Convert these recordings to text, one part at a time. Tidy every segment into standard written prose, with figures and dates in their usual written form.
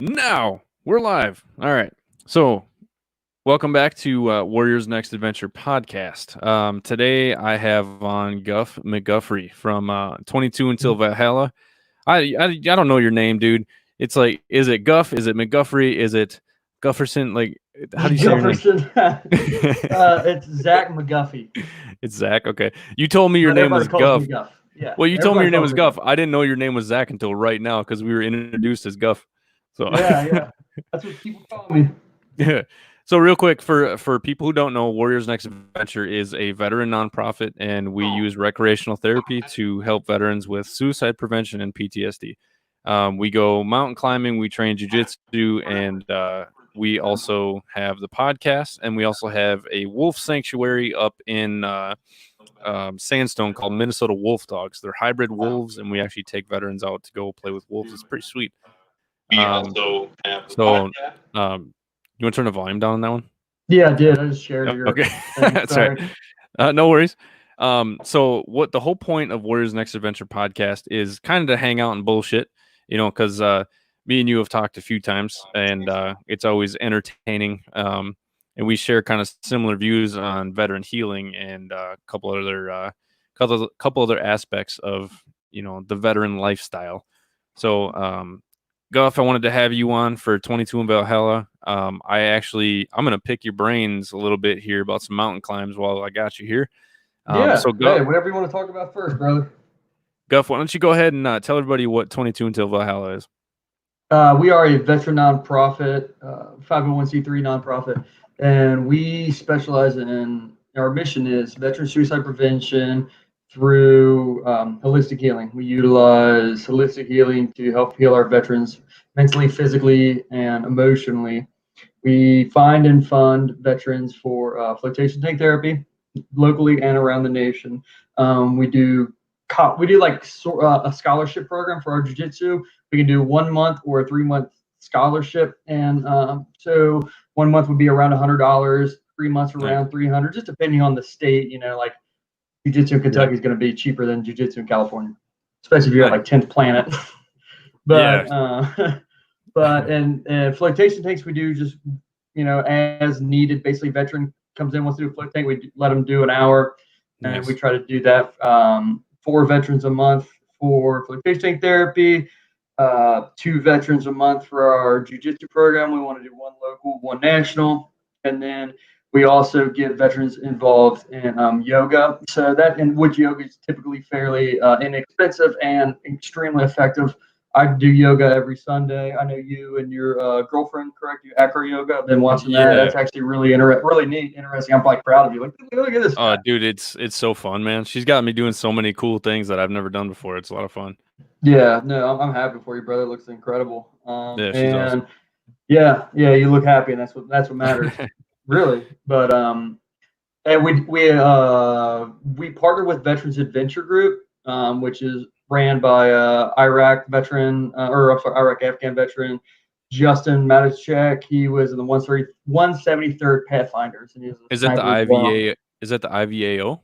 Now we're live. All right. So, welcome back to Warriors Next Adventure podcast. Today I have on Guff McGuffrey from 22 Until Valhalla. I don't know your name, dude. It's like, is it Guff? Is it McGuffrey? Is it Gufferson? Like, how do you say your name? It's Zach McGuffey. It's Zach. Okay. You told me your But name was everybody calls Guff. me Guff. Yeah. Well, you told me your Everybody name calls was me Guff. I didn't know your name was Zach until right now because we were introduced as Guff. So Yeah. That's what people call me. Yeah. So real quick for people who don't know, Warriors Next Adventure is a veteran nonprofit, and we use recreational therapy to help veterans with suicide prevention and PTSD. We go mountain climbing, we train jujitsu, and we also have the podcast, and we also have a wolf sanctuary up in Sandstone called Minnesota Wolf Dogs. They're hybrid wolves, and we actually take veterans out to go play with wolves. It's pretty sweet. So, you want to turn the volume down on that one? Yeah, I did. I just shared your Okay. thing. That's Sorry. right. No worries. So what the whole point of Warriors Next Adventure podcast is kind of to hang out and bullshit, because me and you have talked a few times, and it's always entertaining. And we share kind of similar views on veteran healing and a couple other aspects of the veteran lifestyle. So Guff, I wanted to have you on for 22 in Valhalla. I'm going to pick your brains a little bit here about some mountain climbs while I got you here. So Hey, whatever you want to talk about first, brother. Guff, why don't you go ahead and tell everybody what 22 Until Valhalla is? We are a veteran nonprofit, 501c3 nonprofit, and we specialize in our mission is veteran suicide prevention through holistic healing. We utilize holistic healing to help heal our veterans mentally, physically, and emotionally. We find and fund veterans for flotation tank therapy locally and around the nation. We do like a scholarship program for our jiu-jitsu. We can do 1 month or a 3 month scholarship, and so 1 month would be around $100, 3 months around 300, just depending on the state. Like jiu-jitsu in Kentucky is going to be cheaper than jiu-jitsu in California, especially if you're at like 10th planet. But and flotation tanks we do just as needed. Basically, veteran comes in, wants to do a float tank, we let them do an hour, and we try to do that 4 veterans a month for flotation tank therapy, 2 veterans a month for our jiu-jitsu program. We want to do 1 local, 1 national, and then we also get veterans involved in yoga. So which yoga is typically fairly inexpensive and extremely effective. I do yoga every Sunday. I know you and your girlfriend, correct? You acro yoga. I've been watching that. That's actually really neat, interesting. I'm like proud of you. Like, look at this. Oh, dude, it's so fun, man. She's got me doing so many cool things that I've never done before. It's a lot of fun. Yeah, no, I'm happy for you, brother. It looks incredible. She's awesome. Yeah, you look happy, and that's what matters, really. But and we partner with Veterans Adventure Group, which is ran by Iraq veteran, Iraq Afghan veteran Justin Matichek. He was in the 173rd Pathfinders, and he was Is that the IVA? Is that the IVAO?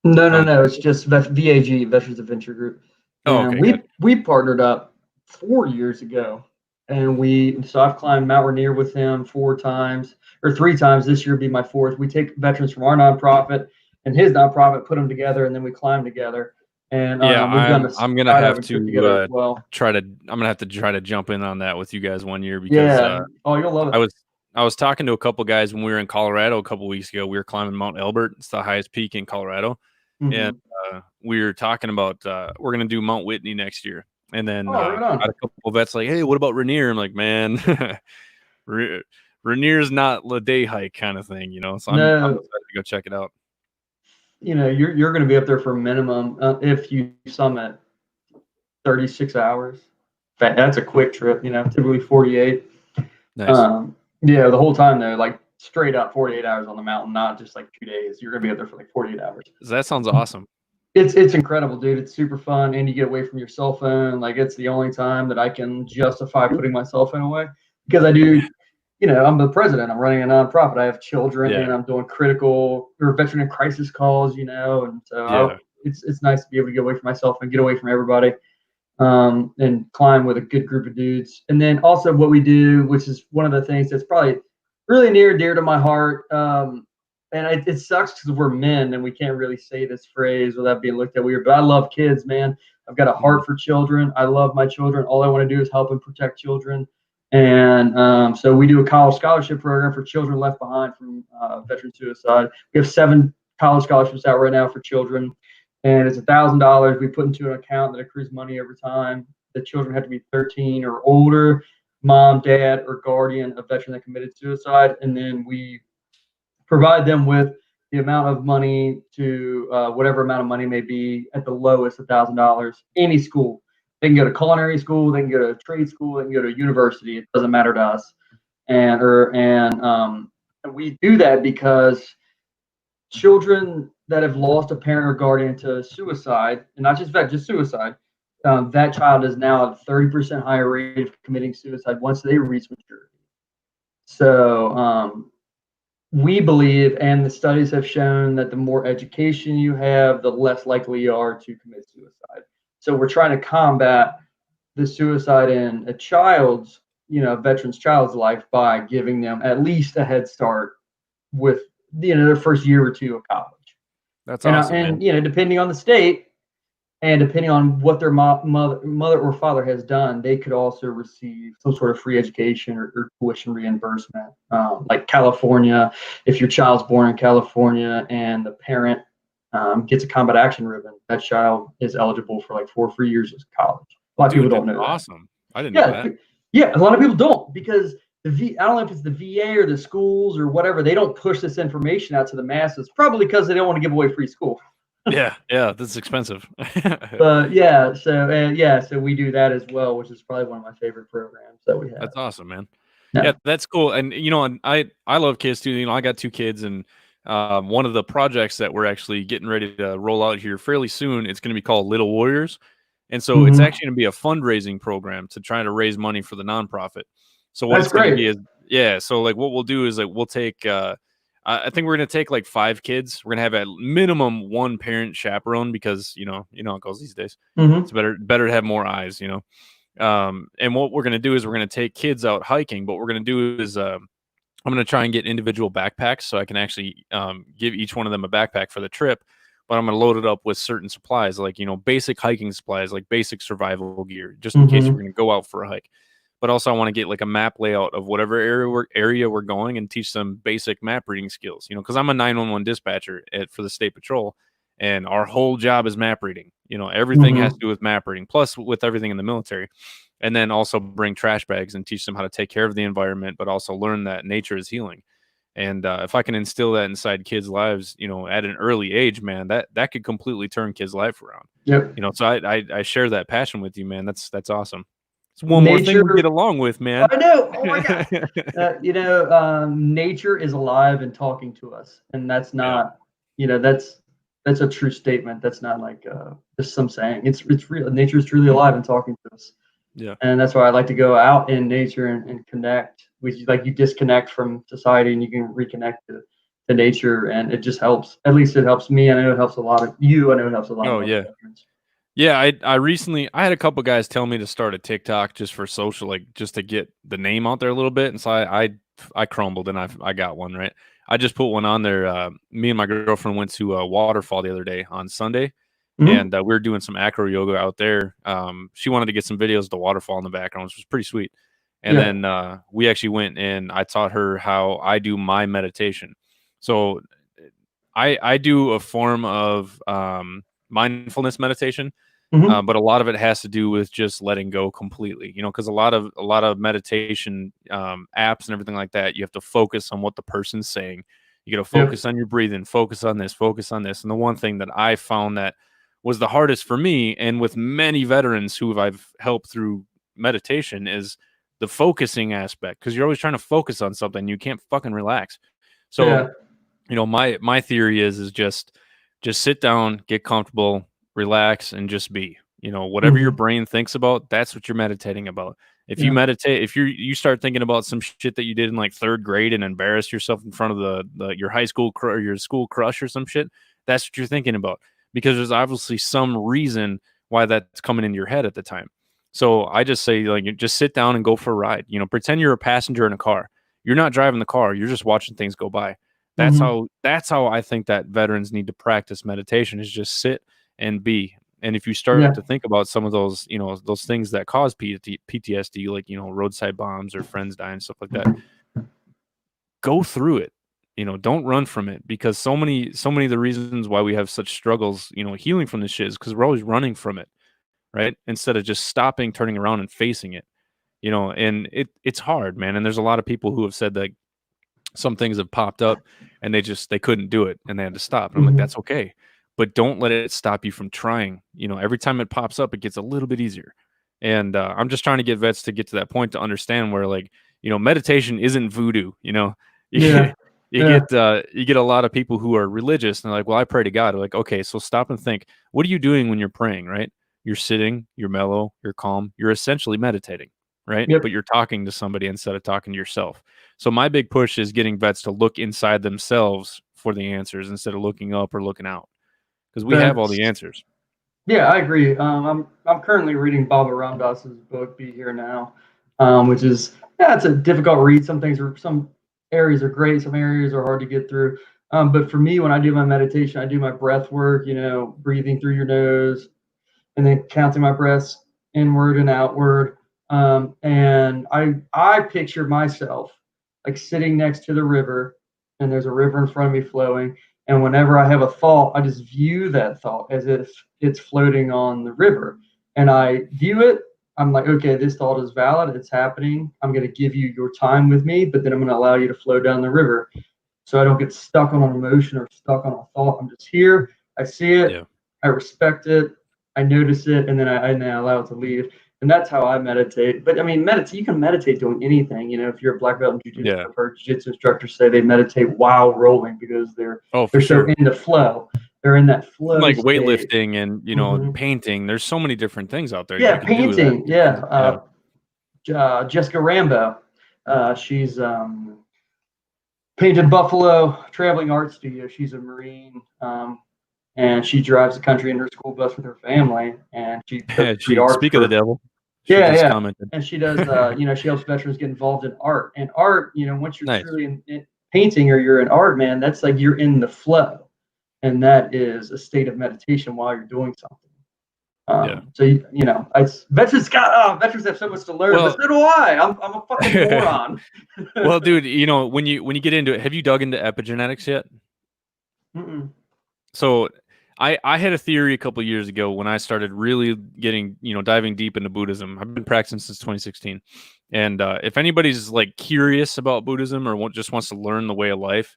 No. It's just VAG, Veterans Adventure Group. And we partnered up 4 years ago, and so I've climbed Mount Rainier with him 4 times or 3 times. This year will be my 4th. We take veterans from our nonprofit and his nonprofit, put them together, and then we climb together. And I'm gonna have to try to jump in on that with you guys one year because you'll love it. I was talking to a couple guys when we were in Colorado a couple weeks ago. We were climbing Mount Elbert. It's the highest peak in Colorado. Mm-hmm. And we were talking about we're gonna do Mount Whitney next year. And then I had a couple of vets like, hey, what about Rainier? I'm like, man, Rainier's not a day hike kind of thing, So I'm excited to go check it out. You're going to be up there for a minimum if you summit 36 hours. That's a quick trip, typically 48. Nice. The whole time though, like straight up 48 hours on the mountain, not just like 2 days. You're going to be up there for like 48 hours. That sounds awesome. It's incredible, dude. It's super fun, and you get away from your cell phone. Like, it's the only time that I can justify putting my cell phone away, because I do. I'm the president. I'm running a nonprofit. I have children, and I'm doing critical or veteran and crisis calls. And so it's nice to be able to get away from myself and get away from everybody. and climb with a good group of dudes. And then also what we do, which is one of the things that's probably really near and dear to my heart. And it sucks because we're men and we can't really say this phrase without being looked at weird. But I love kids, man. I've got a heart for children. I love my children. All I want to do is help and protect children. And so we do a college scholarship program for children left behind from veteran suicide. We have 7 college scholarships out right now for children, and it's $1,000 we put into an account that accrues money over time. The children have to be 13 or older, mom, dad, or guardian of veteran that committed suicide, and then we provide them with the amount of money to whatever amount of money may be at the lowest $1,000. Any school, they can go to culinary school, they can go to trade school, they can go to university. It doesn't matter to us, and we do that because children that have lost a parent or guardian to suicide, and not just suicide, that child is now at 30% higher rate of committing suicide once they reach maturity. So we believe, and the studies have shown, that the more education you have, the less likely you are to commit suicide. So we're trying to combat the suicide in a child's, veteran's child's life by giving them at least a head start with, their first year or two of college. That's awesome, and man. depending on the state and depending on what their mother or father has done, they could also receive some sort of free education or tuition reimbursement. Like California, if your child's born in California and the parent gets a combat action ribbon, that child is eligible for like 4 free years of college. A lot of people don't know that. Awesome. I didn't know that. Yeah, a lot of people don't, because I don't know if it's the VA or the schools or whatever, they don't push this information out to the masses, probably because they don't want to give away free school. yeah, that's expensive. But so we do that as well, which is probably one of my favorite programs that we have. That's awesome, man. Yeah, that's cool. And and I love kids too. I got 2 kids, and one of the projects that we're actually getting ready to roll out here fairly soon, it's going to be called Little Warriors. And so it's actually going to be a fundraising program to try to raise money for the nonprofit. So what it's going to be is, so like what we'll do is, like, we'll take, I think we're going to take like 5 kids. We're going to have at minimum 1 parent chaperone, because, how it goes these days. It's better to have more eyes, and what we're going to do is we're going to take kids out hiking. But what we're going to do is, I'm going to try and get individual backpacks so I can actually give each one of them a backpack for the trip. But I'm going to load it up with certain supplies, like, basic hiking supplies, like basic survival gear, just in case we're going to go out for a hike. But also I want to get like a map layout of whatever area we're going, and teach them basic map reading skills, because I'm a 911 dispatcher for the state patrol, and our whole job is map reading. Everything has to do with map reading, plus with everything in the military. And then also bring trash bags and teach them how to take care of the environment, but also learn that nature is healing. And if I can instill that inside kids' lives, at an early age, man, that could completely turn kids' life around. Yep. So I share that passion with you, man. That's awesome. It's one more thing we get along with, man. I know. Oh my God. Nature is alive and talking to us, and that's not, that's a true statement. That's not like just some saying. It's real. Nature is truly alive and talking to us. Yeah. And that's why I like to go out in nature and connect. Like, you disconnect from society and you can reconnect to nature, and it just helps. At least it helps me. I know it helps a lot of you. I know it helps a lot of veterans. Yeah, I recently had a couple guys tell me to start a TikTok just for social, like just to get the name out there a little bit. And so I crumbled, and I got one, right. I just put one on there. Me and my girlfriend went to a waterfall the other day on Sunday. And we were doing some acro yoga out there. She wanted to get some videos of the waterfall in the background, which was pretty sweet. And then we actually went, and I taught her how I do my meditation. So I do a form of mindfulness meditation, but a lot of it has to do with just letting go completely. Because a lot of meditation apps and everything like that, you have to focus on what the person's saying. You got to focus on your breathing, focus on this, focus on this. And the one thing that I found that was the hardest for me, and with many veterans who I've helped through meditation, is the focusing aspect, because you're always trying to focus on something. You can't fucking relax. So, my theory is just sit down, get comfortable, relax, and just be. Whatever your brain thinks about, that's what you're meditating about. If you meditate, if you start thinking about some shit that you did in like 3rd grade and embarrass yourself in front of your high school or your school crush or some shit, that's what you're thinking about. Because there's obviously some reason why that's coming into your head at the time. So I just say, like, you just sit down and go for a ride. Pretend you're a passenger in a car. You're not driving the car. You're just watching things go by. That's Mm-hmm. how I think that veterans need to practice meditation, is just sit and be. And if you start Yeah. to think about some of those, those things that cause PTSD, like, roadside bombs or friends dying, stuff like that, go through it. Don't run from it, because so many of the reasons why we have such struggles, healing from this shit, is because we're always running from it, right? Instead of just stopping, turning around and facing it. And it's hard, man. And there's a lot of people who have said that some things have popped up and they couldn't do it and they had to stop. And I'm like, Mm-hmm. that's okay. But don't let it stop you from trying. Every time it pops up, it gets a little bit easier. And I'm just trying to get vets to get to that point to understand where, like, meditation isn't voodoo. You Yeah. get you Yeah. get you get a lot of people who are religious and they're like, well, I pray to God. Like, okay, so stop and think, what are you doing when you're praying, right? You're sitting, you're mellow, you're calm, you're essentially meditating, right? Yep. But you're talking to somebody instead of talking to yourself. So my big push is getting vets to look inside themselves for the answers instead of looking up or looking out, because we have all That's the answers. Yeah, I agree. I'm currently reading Baba Ramdas's book "Be Here Now," which is, yeah, it's a difficult read. Some areas are great, some areas are hard to get through. But for me, when I do my meditation, I do my breath work. Breathing through your nose, and then counting my breaths inward and outward. And I picture myself like sitting next to the river, and there's a river in front of me flowing. And whenever I have a thought, I just view that thought as if it's floating on the river. And I view it. I'm like, okay, this thought is valid. It's happening. I'm going to give you your time with me, but then I'm going to allow you to flow down the river. So I don't get stuck on an emotion or stuck on a thought. I'm just here. I see it. Yeah. I respect it. I notice it, and then I allow it to leave. And that's how I meditate. But I mean, meditate. You can meditate doing anything. If you're a black belt in jiu-jitsu, Yeah. I've heard jiu-jitsu instructors say they meditate while rolling because Oh, for they're so sure. in the flow. They're in that flow Like state. weightlifting and, Hmm. painting. There's so many different things out there you Yeah, could do that painting. you Yeah, can. Yeah. Jessica Rambo. She's painted Buffalo Traveling Art Studio. She's a Marine, and she drives the country in her school bus with her family, and she does free She art speak of the for. devil. She Yeah, just yeah, commented. and she does. She helps veterans get involved in art. And art, once you're Nice. truly in painting or you're in art, man, that's like you're in the flow, and that is a state of meditation while you're doing something. Yeah. So veterans have so much to learn, but Well, so do I. I'm a fucking moron. well, dude, when you get into it, have you dug into epigenetics yet? Mm-mm. So I had a theory a couple years ago when I started really getting, diving deep into Buddhism. I've been practicing since 2016. And if anybody's like curious about Buddhism or just wants to learn the way of life,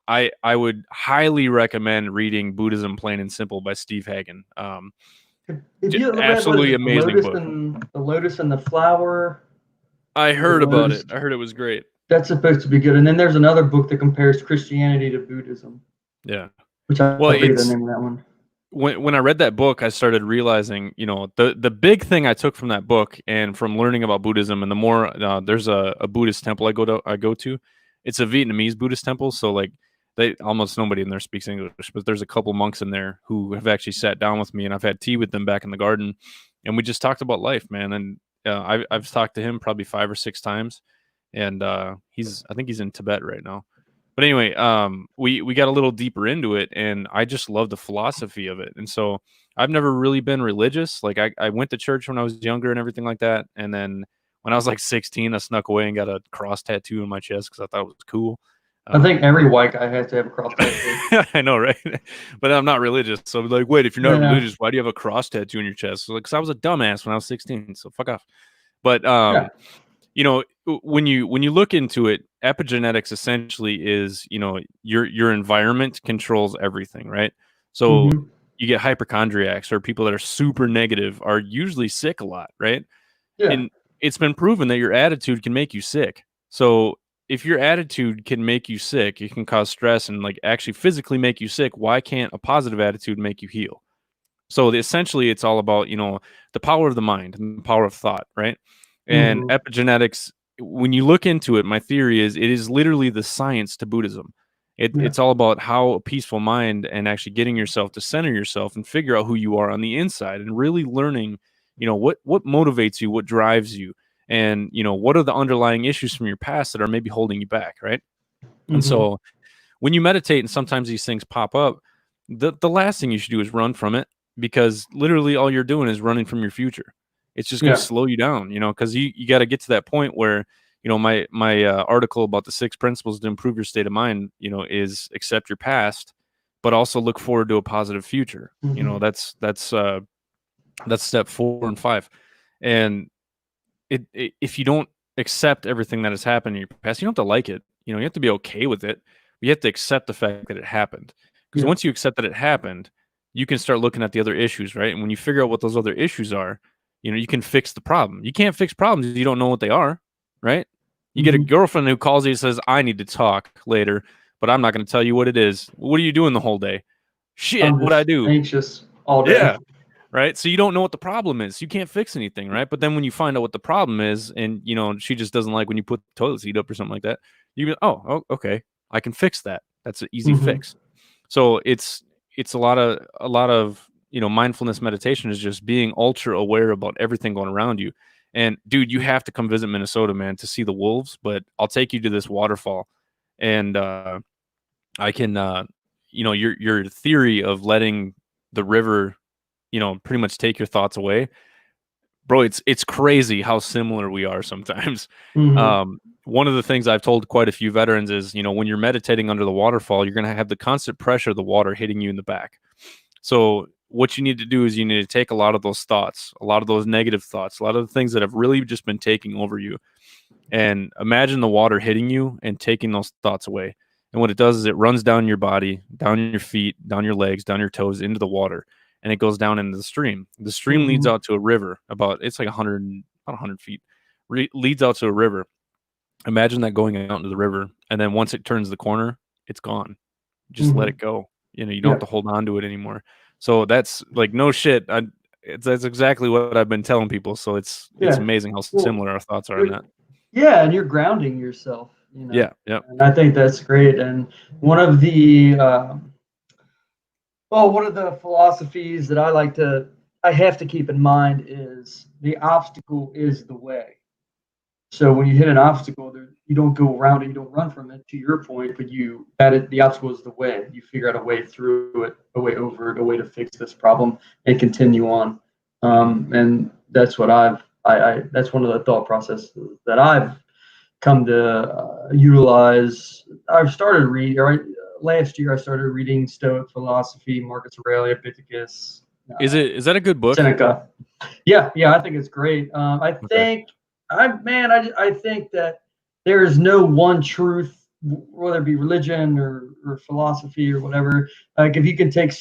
I would highly recommend reading Buddhism Plain and Simple by Steve Hagen. Have you ever read, what is Absolutely it, amazing book. the Lotus and the Flower? I Or the heard about Lotus. it. I heard it was great. That's supposed to be good. And then there's another book that compares Christianity to Buddhism, Yeah. which I Well, forget the name of that one. when I read that book, I started realizing, the big thing I took from that book and from learning about Buddhism, and the more there's a Buddhist temple I go to, it's a Vietnamese Buddhist temple, so like they almost nobody in there speaks English, but there's a couple monks in there who have actually sat down with me, and I've had tea with them back in the garden, and we just talked about life, man, and I've talked to him probably 5 or 6 times, and I think he's in Tibet right now. But anyway, we got a little deeper into it, and I just love the philosophy of it. And so I've never really been religious. Like I went to church when I was younger and everything like that. And then when I was like 16, I snuck away and got a cross tattoo on my chest because I thought it was cool. I think every white guy has to have a cross tattoo. I know, right? But I'm not religious. So I'm like, wait, if you're not Yeah. religious, why do you have a cross tattoo on your chest? So, like, 'cause I was a dumbass when I was 16. So fuck off. But Yeah. when you look into it, epigenetics essentially is, your environment controls everything, right? So Hmm. you get hypochondriacs or people that are super negative are usually sick a lot, right? Yeah. And it's been proven that your attitude can make you sick. So if your attitude can make you sick, it can cause stress and like actually physically make you sick. Why can't a positive attitude make you heal? So essentially, it's all about, the power of the mind and the power of thought, right? And Hmm. epigenetics, when you look into it, my theory is it is literally the science to Buddhism. Yeah. It's all about how a peaceful mind and actually getting yourself to center yourself and figure out who you are on the inside and really learning, what motivates you, what drives you, and what are the underlying issues from your past that are maybe holding you back, right? And Hmm. so when you meditate and sometimes these things pop up, the last thing you should do is run from it, because literally all you're doing is running from your future. It's just going to Yeah. slow you down, because you got to get to that point where, my article about the 6 principles to improve your state of mind, is accept your past, but also look forward to a positive future. Hmm. That's step 4 and 5. And if you don't accept everything that has happened in your past, you don't have to like it. You have to be okay with it. But you have to accept the fact that it happened. Because Yeah. once you accept that it happened, you can start looking at the other issues, right? And when you figure out what those other issues are, you can fix the problem. You can't fix problems if you don't know what they are, right? You get a Hmm. girlfriend who calls you and says, "I need to talk later, but I'm not going to tell you what it is." What are you doing the whole day? Shit, I'm what I just do? anxious all day. Yeah. Right? So you don't know what the problem is. You can't fix anything, right? But then when you find out what the problem is, and she just doesn't like when you put the toilet seat up or something like that, you go, "Oh, okay. I can fix that. That's an easy Hmm. fix." So it's a lot of mindfulness meditation is just being ultra aware about everything going around you. And dude, you have to come visit Minnesota, man, to see the wolves, but I'll take you to this waterfall. And I can your theory of letting the river pretty much take your thoughts away, bro. It's crazy how similar we are sometimes. Hmm. One of the things I've told quite a few veterans is, when you're meditating under the waterfall, you're going to have the constant pressure of the water hitting you in the back. So what you need to do is you need to take a lot of those thoughts, a lot of those negative thoughts, a lot of the things that have really just been taking over you, and imagine the water hitting you and taking those thoughts away. And what it does is it runs down your body, down your feet, down your legs, down your toes into the water, and it goes down into the stream. The stream leads Hmm. out to a river it's like 100 feet, leads out to a river. Imagine that going out into the river, and then once it turns the corner, it's gone. Just let Hmm. it go. You don't have Yeah. to hold on to it anymore. So that's like no shit. That's exactly what I've been telling people. So it's Yeah. amazing how Well, similar our thoughts are on good. that. Yeah, and you're grounding yourself, Yeah. Yep. and I think that's great. And one of the one of the philosophies that I have to keep in mind is the obstacle is the way. So when you hit an obstacle, you don't go around it, you don't run from it. To your point, but the obstacle is the way. You figure out a way through it, a way over it, a way to fix this problem and continue on. Hmm. And that's what that's one of the thought processes that I've come to utilize. I've started reading. Right, last year I started reading Stoic philosophy, Marcus Aurelius, Epictetus, Is that a good book? Seneca. Yeah, yeah, I think it's great. Okay. I think that there is no one truth, whether it be religion or philosophy or whatever. Like if you can take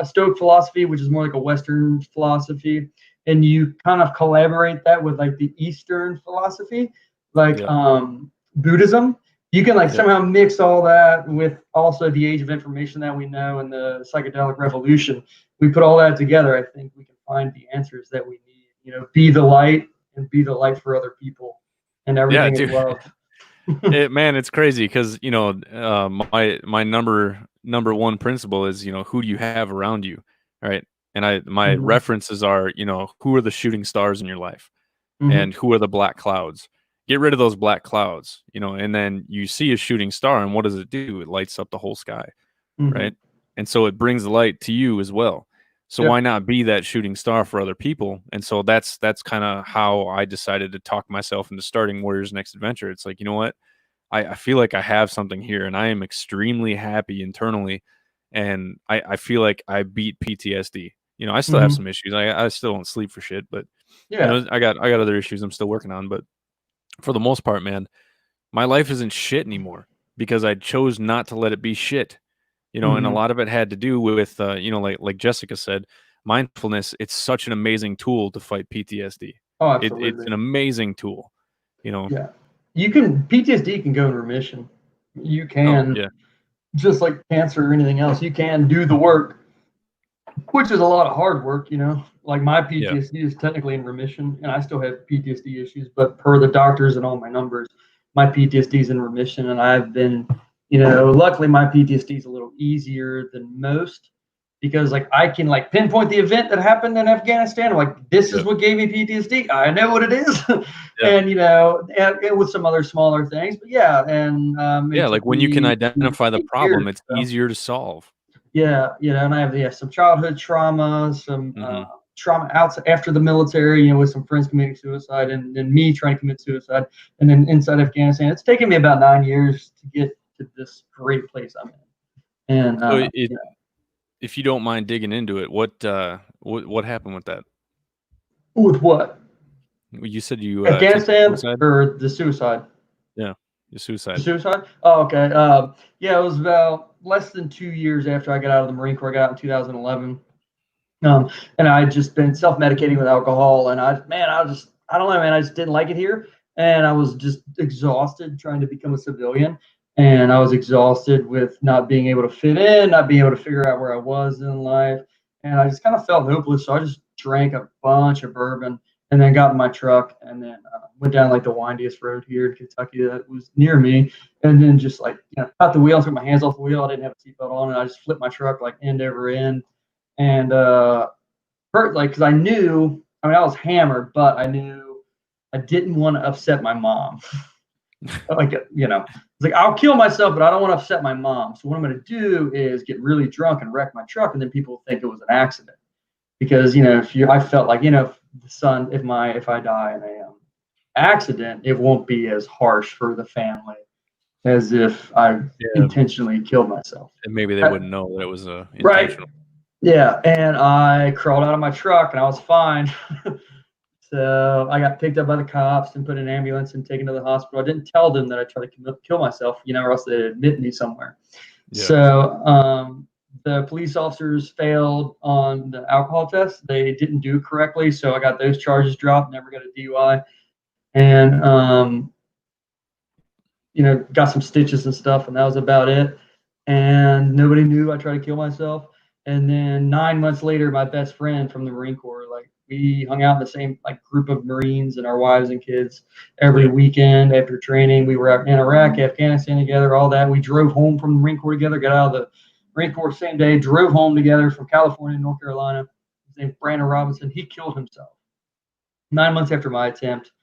Stoic philosophy, which is more like a Western philosophy, and you kind of collaborate that with like the Eastern philosophy, like Yep. Buddhism, you can like Yep. somehow mix all that with also the age of information that we know and the psychedelic revolution. We put all that together, I think we can find the answers that we need. Be the light and be the light for other people, and Yeah, everything is dude. love. Man, it's crazy because my number one principle is who do you have around you, right? And my Hmm. references are who are the shooting stars in your life, Hmm. and who are the black clouds. Get rid of those black clouds, and then you see a shooting star, and what does it do? It lights up the whole sky, Hmm. right? And so it brings the light to you as well. So Yeah. why not be that shooting star for other people? And so that's kind of how I decided to talk myself into starting Warriors Next Adventure. It's like, you know what? I feel like I have something here, and I am extremely happy internally. And I feel like I beat PTSD. I still have Hmm. some issues. I still don't sleep for shit, but Yeah. I got other issues I'm still working on. But for the most part, man, my life isn't shit anymore because I chose not to let it be shit. And a Hmm. lot of it had to do with like Jessica said, mindfulness. It's such an amazing tool to fight PTSD. Oh, It's absolutely. an amazing tool. You know. Yeah. You can PTSD can go in remission. You Oh can yeah, just like cancer or anything else. You can do the work, which is a lot of hard work. Like my yeah, PTSD is technically in remission, and I still have PTSD issues, but per the doctors and all my numbers, my PTSD is in remission, and I've been, luckily my PTSD is a little easier than most because like I can like pinpoint the event that happened in Afghanistan. I'm like, this is what gave me PTSD. I know what it is. And and with some other smaller things, but and it like took when you can me identify the 8 problem, years, it's easier to solve. and I have some childhood trauma, some Mhm. trauma outside after the military, with some friends committing suicide, and then me trying to commit suicide, and then inside Afghanistan. It's taken me about 9 years to get to this great place I'm in. And So if you don't mind digging into it, what happened with that? with what? You said you attempted Afghanistan suicide? or the suicide? Yeah, your The suicide. suicide? Oh, okay. Yeah, it was about less than 2 years after I got out of the Marine Corps. I got out in 2011. And I'd just been self-medicating with alcohol, and I don't know, man, I just didn't like it here, and I was just exhausted trying to become a civilian, and I was exhausted with not being able to fit in, not being able to figure out where I was in life, and I just kind of felt hopeless. So I just drank a bunch of bourbon, and then got in my truck, and then went down like the windiest road here in Kentucky that was near me, and then just like cut the wheel, took my hands off the wheel. I didn't have a seatbelt on, and I just flipped my truck like end over end, and hurt, like, because I knew, I mean, I was hammered, but I knew I didn't want to upset my mom. Like, it's like I'll kill myself, but I don't want to upset my mom. So what I'm going to do is get really drunk and wreck my truck, and then people think it was an accident. Because I felt like if the son, if I die in a accident, it won't be as harsh for the family as if I Yeah, intentionally killed myself. and maybe they wouldn't know that it was Right. intentional. Yeah, and I crawled out of my truck and I was fine. So I got picked up by the cops and put in an ambulance and taken to the hospital. I didn't tell them that I tried to kill myself, or else they'd admit me somewhere. Yeah. So the police officers failed on the alcohol test. They didn't do it correctly, so I got those charges dropped. Never got a DUI, and got some stitches and stuff, and that was about it. And nobody knew I tried to kill myself. And then 9 months later, my best friend from the Marine Corps, like we hung out in the same like group of Marines and our wives and kids every weekend after training. We were out in Iraq, Afghanistan together, all that. We drove home from the Marine Corps together, got out of the Marine Corps same day, drove home together from California to North Carolina. His name's Brandon Robinson. He killed himself 9 months after my attempt.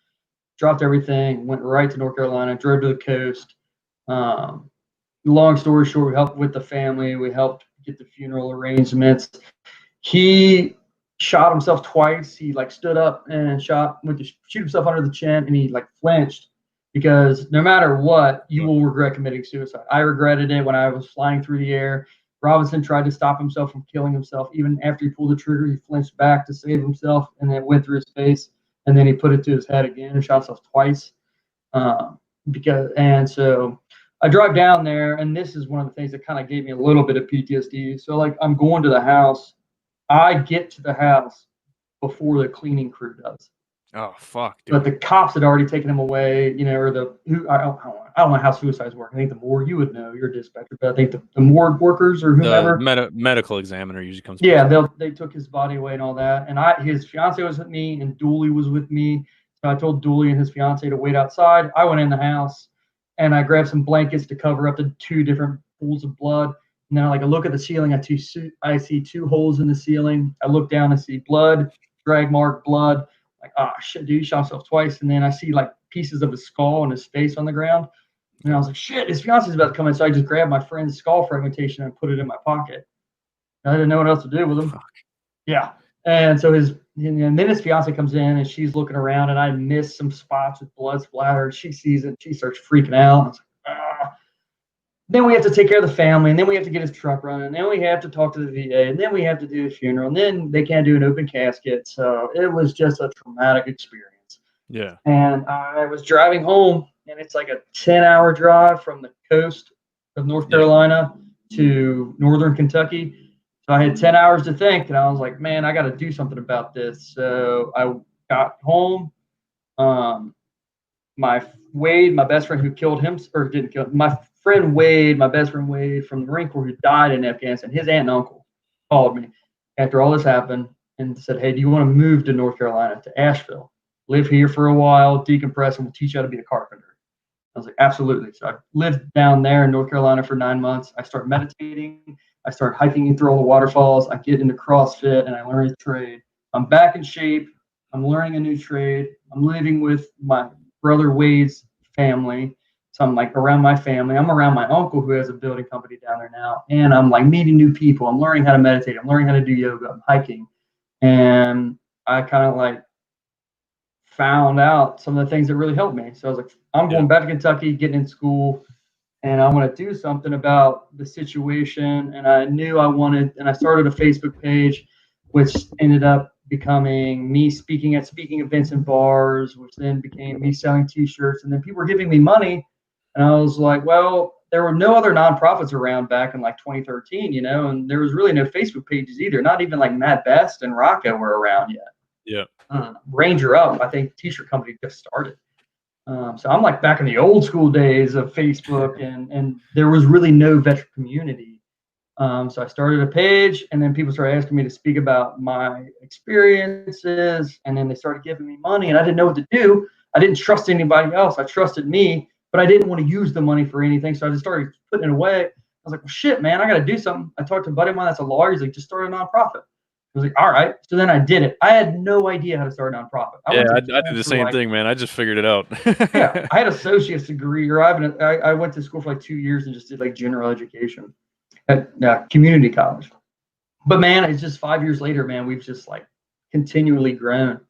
Dropped everything, went right to North Carolina, drove to the coast. Um, Long story short, we helped with the family. We helped get the funeral arrangements. He shot himself twice. He like stood up and went to shoot himself under the chin, and he like flinched because no matter what, you will regret committing suicide. I regretted it when I was flying through the air. Robinson tried to stop himself from killing himself. Even after he pulled the trigger, he flinched back to save himself, and then it went through his face, and then he put it to his head again and shot himself twice. So I drive down there, and this is one of the things that kind of gave me a little bit of PTSD. So like I'm going to the house. I get to the house before the cleaning crew does. Oh fuck, dude. But the cops had already taken him away, or I don't know how suicides work. I think the morgue, you would know, you're a dispatcher, but I think the morgue workers or whomever. The medical examiner usually comes. Yeah, they took his body away and all that. And his fiance was with me, and Dooley was with me. So I told Dooley and his fiance to wait outside. I went in the house, and I grabbed some blankets to cover up the two different pools of blood. And then I look at the ceiling. I see two holes in the ceiling. I look down and see blood, drag mark, blood. Like, oh shit, dude, he shot himself twice. And then I see like pieces of his skull and his face on the ground. And I was like, shit, his fiance's about to come in. So I just grabbed my friend's skull fragmentation and put it in my pocket. I didn't know what else to do with him. Fuck. Yeah. And so and then his fiance comes in, and she's looking around, and I miss some spots with blood splattered. She sees it. She starts freaking out. I was like, ah. Then we have to take care of the family, and then we have to get his truck running, and then we have to talk to the VA, and then we have to do the funeral, and then they can't do an open casket. So it was just a traumatic experience. Yeah. And I was driving home, and it's like a 10-hour drive from the coast of North Carolina to northern Kentucky. So I had 10 hours to think, and I was like, man, I got to do something about this. So I got home. My best friend who killed him, or didn't kill him, my friend Wade, my best friend Wade from the Marine Corps who died in Afghanistan, his aunt and uncle called me after all this happened and said, hey, do you want to move to North Carolina, to Asheville? Live here for a while, decompress, and we'll teach you how to be a carpenter. I was like, absolutely. So I lived down there in North Carolina for 9 months. I started meditating. I started hiking through all the waterfalls. I get into CrossFit and I learned a trade. I'm back in shape. I'm learning a new trade. I'm living with my brother Wade's family. So I'm like around my family. I'm around my uncle who has a building company down there now. And I'm like meeting new people. I'm learning how to meditate. I'm learning how to do yoga. I'm hiking. And I kind of like found out some of the things that really helped me. So I was like, I'm going back to Kentucky, getting in school, and I want to do something about the situation. And I knew I wanted, and I started a Facebook page, which ended up becoming me speaking at speaking events in bars, which then became me selling T-shirts, and then people were giving me money. And I was like, well, there were no other nonprofits around back in like 2013, and there was really no Facebook pages either. Not even like Matt Best and Rocco were around yet. Yeah. Ranger Up, I think T-shirt company just started. So I'm like back in the old school days of Facebook, and there was really no veteran community. So I started a page, and then people started asking me to speak about my experiences, and then they started giving me money, and I didn't know what to do. I didn't trust anybody else. I trusted me, but I didn't want to use the money for anything. So I just started putting it away. I was like, well, shit, man, I got to do something. I talked to a buddy of mine that's a lawyer. He's like, just start a nonprofit. I was like, all right. So then I did it. I had no idea how to start a nonprofit. I did the same thing, man. I just figured it out. Yeah, I had an associate's degree, or I went to school for like 2 years and just did like general education at community college. But man, it's just 5 years later, man, we've just like continually grown,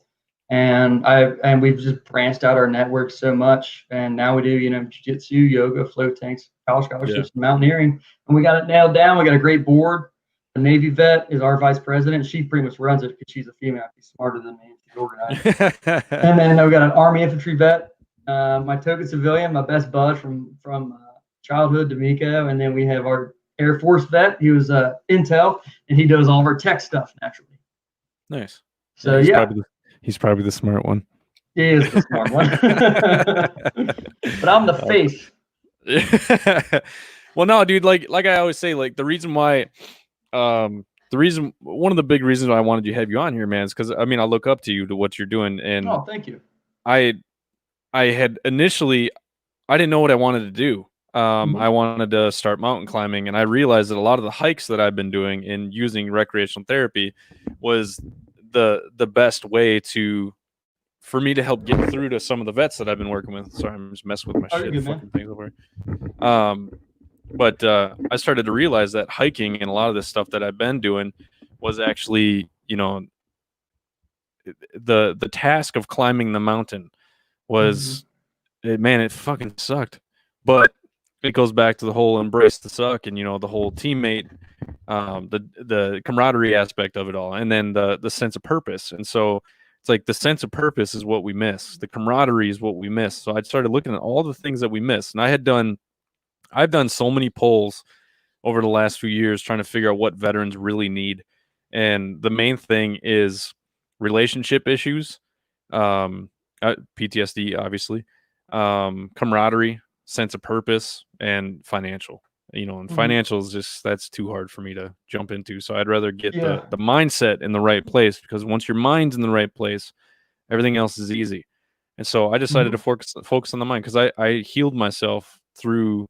and we've just branched out our network so much. And now we do, jiu-jitsu, yoga, float tanks, college scholarships, mountaineering, and we got it nailed down. We got a great board. The Navy vet is our vice president. She pretty much runs it because she's a female. She's smarter than me. She's organized. And then we got an Army infantry vet, my token civilian, my best bud from childhood, D'Amico. And then we have our Air Force vet. He was intel, and he does all of our tech stuff naturally. Nice. So he's probably the smart one. He is the smart one. But I'm the face. Well, no, dude. Like I always say, like the reason why. One of the big reasons why I wanted to have you on here, man, is because I look up to you, to what you're doing, and thank you. I had initially, I didn't know what I wanted to do. I wanted to start mountain climbing, and I realized that a lot of the hikes that I've been doing and using recreational therapy was the best way for me to help get through to some of the vets that I've been working with. Sorry, I'm just messing with my fucking things over here. But I started to realize that hiking and a lot of this stuff that I've been doing was actually, the task of climbing the mountain was, it fucking sucked. But it goes back to the whole embrace the suck, and the whole teammate, the camaraderie aspect of it all, and then the sense of purpose. And so it's like the sense of purpose is what we miss. The camaraderie is what we miss. So I started looking at all the things that we miss, and I've done so many polls over the last few years trying to figure out what veterans really need. And the main thing is relationship issues, PTSD, obviously, camaraderie, sense of purpose, and financial. And financial is just, that's too hard for me to jump into. So I'd rather get the mindset in the right place, because once your mind's in the right place, everything else is easy. And so I decided to focus on the mind, because I healed myself through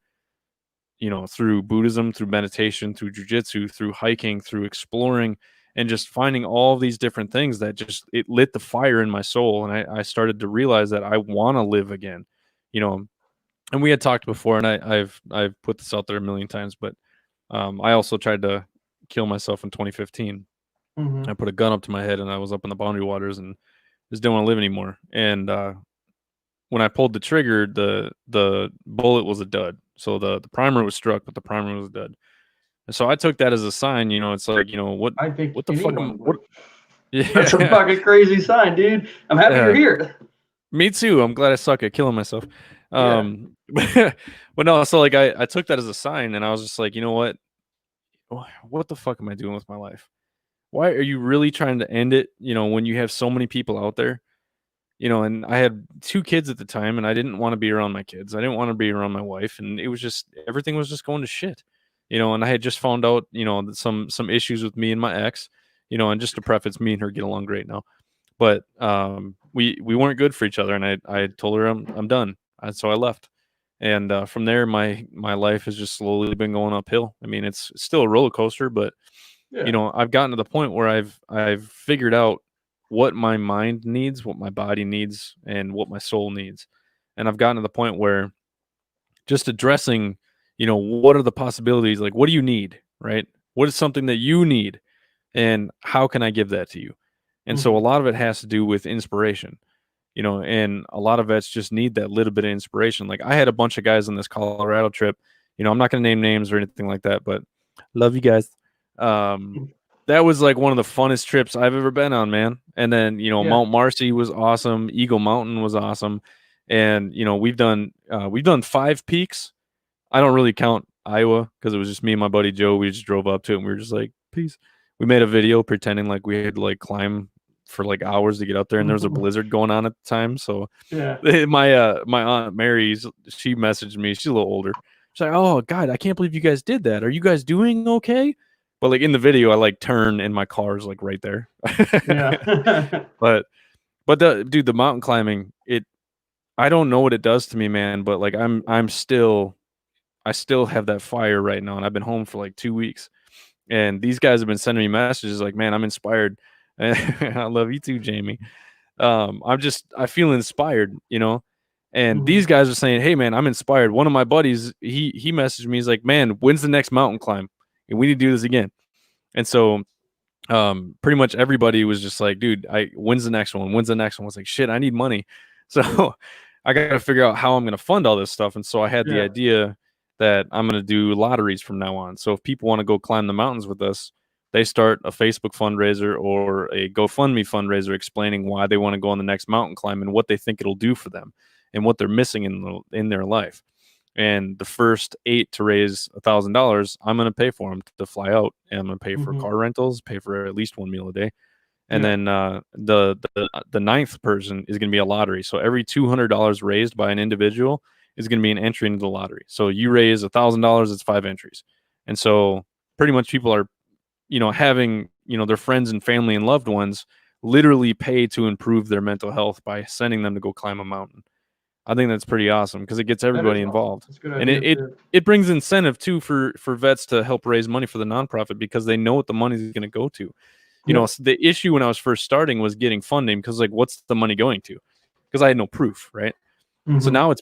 Buddhism, through meditation, through jiu-jitsu, through hiking, through exploring, and just finding all these different things that it lit the fire in my soul. And I started to realize that I want to live again, and we had talked before, and I've put this out there a million times, but I also tried to kill myself in 2015. I put a gun up to my head, and I was up in the Boundary Waters and just didn't want to live anymore. And when I pulled the trigger, the bullet was a dud. So the primer was struck, but the primer was dud. And so I took that as a sign. It's like, what I think what the fuck? That's a fucking crazy sign, dude. I'm happy you're here. Me too. I'm glad I suck at killing myself. But no, so like I took that as a sign, and I was just like, what the fuck am I doing with my life? Why are you really trying to end it? When you have so many people out there. And I had 2 kids at the time, and I didn't want to be around my kids. I didn't want to be around my wife, and it was just, everything was just going to shit. And I had just found out, some issues with me and my ex, and just to preface, me and her get along great now, but we weren't good for each other, and I told her I'm done. So I left, And from there, my life has just slowly been going uphill. I mean, it's still a roller coaster, but Yeah. I've gotten to the point where I've figured out what my mind needs, what my body needs, and what my soul needs. And I've gotten to the point where just addressing, what are the possibilities? Like, what do you need, right? What is something that you need, and how can I give that to you? And so a Mhm. lot of it has to do with inspiration, and a lot of vets just need that little bit of inspiration. Like I had a bunch of guys on this Colorado trip. I'm not going to name names or anything like that, but love you guys. Um, that was like one of the funnest trips I've ever been on, man. And then, Yeah. Mount Marcy was awesome. Eagle Mountain was awesome. And, we've done 5 peaks. I don't really count Iowa because it was just me and my buddy Joe. We just drove up to it and we were just like, peace. We made a video pretending like we had to like climb for like hours to get up there, and there was a blizzard going on at the time. So Yeah. my aunt Mary, she messaged me. She's a little older. She's like, "Oh God, I can't believe you guys did that. Are you guys doing okay?" But like in the video, I like turn and my car is like right there. Yeah. but the mountain climbing, I don't know what it does to me, man. But like I still have that fire right now, and I've been home for like 2 weeks, and these guys have been sending me messages like, "Man, I'm inspired." I love you too, Jamie. I feel inspired, and Mhm. these guys are saying, "Hey, man, I'm inspired." One of my buddies, he messaged me. He's like, "Man, when's the next mountain climb? And we need to do this again." And so, pretty much everybody was just like, "Dude, when's the next one? When's the next one?" I was like, "Shit, I need money." So I got to figure out how I'm going to fund all this stuff. And so I had the Yeah. idea that I'm going to do lotteries from now on. So if people want to go climb the mountains with us, they start a Facebook fundraiser or a GoFundMe fundraiser explaining why they want to go on the next mountain climb and what they think it'll do for them and what they're missing in their life. And the first 8 to raise $1,000, I'm going to pay for them to fly out, and I'm going to pay for Mhm. car rentals, pay for at least one meal a day, and Yeah. then the ninth person is going to be a lottery. So every $200 raised by an individual is going to be an entry into the lottery. So you raise $1,000, it's 5 entries, and so pretty much people are having their friends and family and loved ones literally pay to improve their mental health by sending them to go climb a mountain. I think that's pretty awesome because it gets That is everybody awesome. involved, That's a good and idea too. it brings incentive too for vets to help raise money for the nonprofit because they know what the money is going to go to. Yeah. So the issue when I was first starting was getting funding because like, what's the money going to? Because I had no proof, right? So Mhm. now it's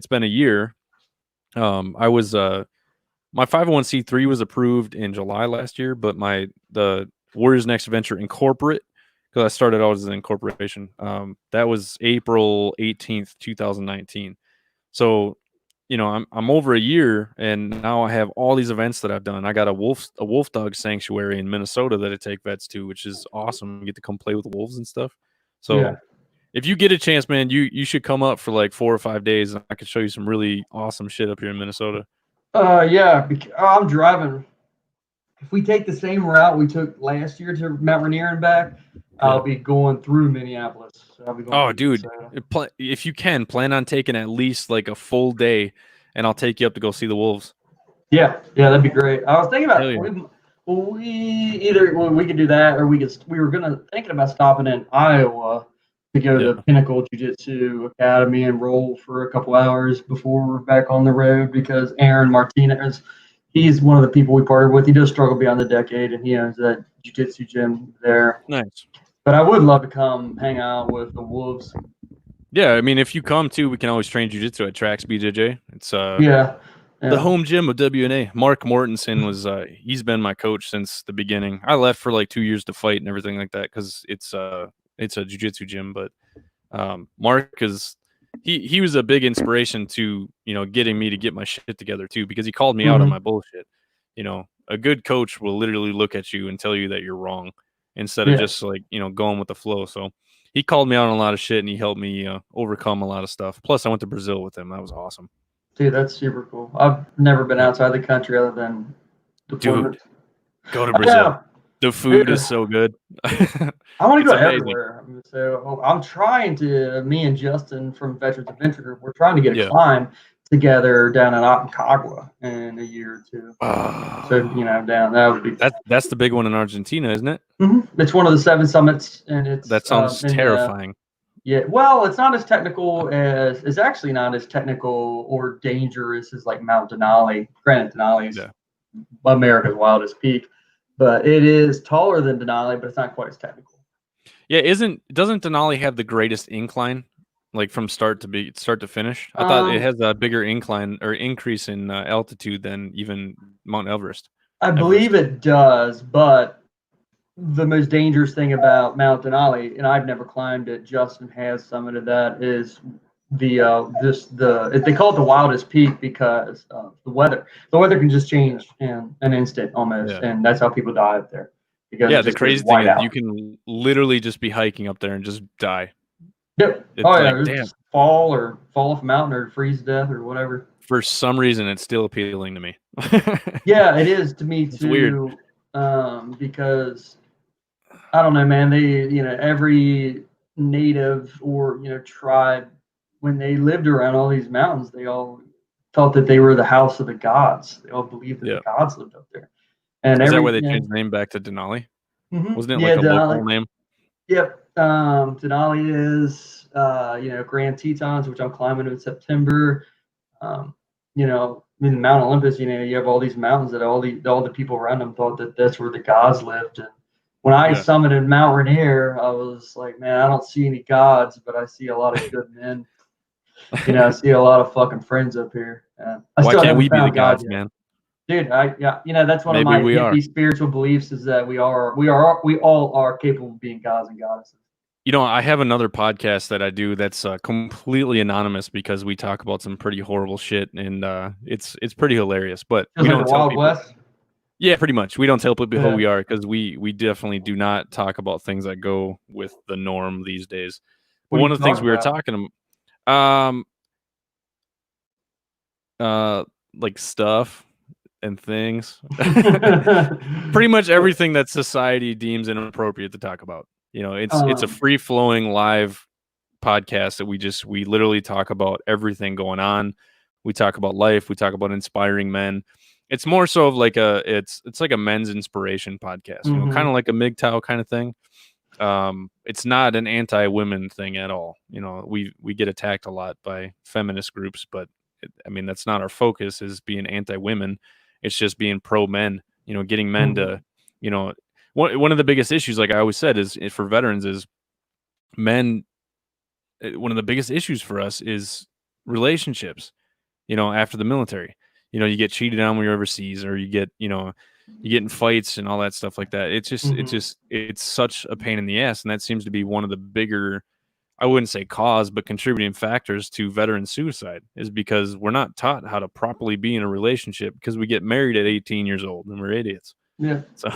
been a year. I was My 501(c)(3) was approved in July last year, but the Warriors Next Venture Incorporate, because I started out as an incorporation, that was April 18th, 2019. So I'm over a year, and now I have all these events that I've done. I got a wolf dog sanctuary in Minnesota that I take vets to, which is awesome. You get to come play with wolves and stuff. Yeah. So if you get a chance, man, you should come up for like 4 or 5 days, and I could show you some really awesome shit up here in Minnesota. Yeah. I'm driving. If we take the same route we took last year to Mount Rainier and back, Yeah. I'll be going through Minneapolis. So I'll be going Oh, through dude, Minnesota. if you can plan on taking at least like a full day, and I'll take you up to go see the wolves. Yeah. Yeah. That'd be great. I was thinking Hell about yeah. we could do that, or we were gonna thinking about stopping in Iowa to go Yeah. to Pinnacle Jiu Jitsu Academy and roll for a couple hours before we're back on the road because Aaron Martinez, he's one of the people we partnered with. He does struggle beyond the decade, and he owns that Jiu Jitsu gym there. Nice. But I would love to come hang out with the Wolves. Yeah, I mean, if you come too, we can always train jujitsu at Tracks BJJ. It's Yeah, the yeah, home gym of WNA. Mark Mortensen was he's been my coach since the beginning. I left for like 2 years to fight and everything like that because it's a jujitsu gym. But Mark is he was a big inspiration to getting me to get my shit together too because he called me out on hmm my bullshit. A good coach will literally look at you and tell you that you're wrong instead of yeah. just like going with the flow. So he called me out on a lot of shit and he helped me overcome a lot of stuff. Plus, I went to Brazil with him. That was awesome, Dude, that's super cool. I've never been yeah. outside the country other than Dude, deployments. go to I Brazil. know, The food dude. is so good. I want to It's go amazing. everywhere. So I'm trying to. Me and Justin from Veterans Adventure Group, we're trying to get a Yeah. climb together down in Aconcagua in a year or two. So Ah, down that would be. that's the big one in Argentina, isn't it? It's one of the 7 summits, and it's That sounds in terrifying. Yeah, well, it's not as technical as it's actually not as technical or dangerous as like Mount Denali. Granted, Denali's Yeah. America's wildest peak, but it is taller than Denali, but it's not quite as technical. Yeah, doesn't Denali have the greatest incline, like from start to finish? I thought it has a bigger incline or increase in altitude than even Mount Everest. I believe it does, but the most dangerous thing about Mount Denali, and I've never climbed it, Justin has summited that, is they call it the wildest peak because of the weather. The weather can just change in an instant almost, Yeah. and that's how people die up there because Yeah, it the just gets crazy thing white is out. you can literally just be hiking up there and just die. Yep. It's Oh yeah, like, damn. just fall off a mountain or freeze to death or whatever. For some reason, it's still appealing to me. Yeah, it is to me It's weird. too, because I don't know, man. Every native or tribe, when they lived around all these mountains, they all thought that they were the house of the gods. They all believed that the Yeah. gods lived up there. And Is that why they changed the name back to Denali? Wasn't it yeah, like a local name? Yep. Denali is Grand Tetons, which I'm climbing in September. In Mount Olympus, you have all these mountains that all the people around them thought that that's where the gods lived. And when I Yeah. summited Mount Rainier, I was like, man, I don't see any gods, but I see a lot of good men. I see a lot of fucking friends up here. I Why still can't haven't we be the found God gods, yet, man? dude. That's one of Maybe my we are. hippie spiritual beliefs is that we all are capable of being gods and goddesses. I have another podcast that I do that's completely anonymous because we talk about some pretty horrible shit, and it's pretty hilarious. But Feels we like don't the tell Wild people. West. Yeah, pretty much. We don't tell people who Yeah. we are because we definitely do not talk about things that go with the norm these days. But What do one you of the things talk we were about? talking um uh like stuff and things. Pretty much everything that society deems inappropriate to talk about. It's a free flowing live podcast that we literally talk about everything going on. We talk about life. We talk about inspiring men. It's more so of like it's like a men's inspiration podcast. Kind of like a MGTOW kind of thing. It's not an anti-women thing at all. We get attacked a lot by feminist groups, but that's not our focus. Is being anti-women. It's just being pro men. Getting men to one of the biggest issues, like I always said, is for veterans is men. One of the biggest issues for us is relationships. After the military, you get cheated on when you're overseas, or you get in fights and all that stuff like that. It's such a pain in the ass, and that seems to be one of the bigger, I wouldn't say cause, but contributing factors to veteran suicide is because we're not taught how to properly be in a relationship because we get married at 18 years old and we're idiots. Yeah. So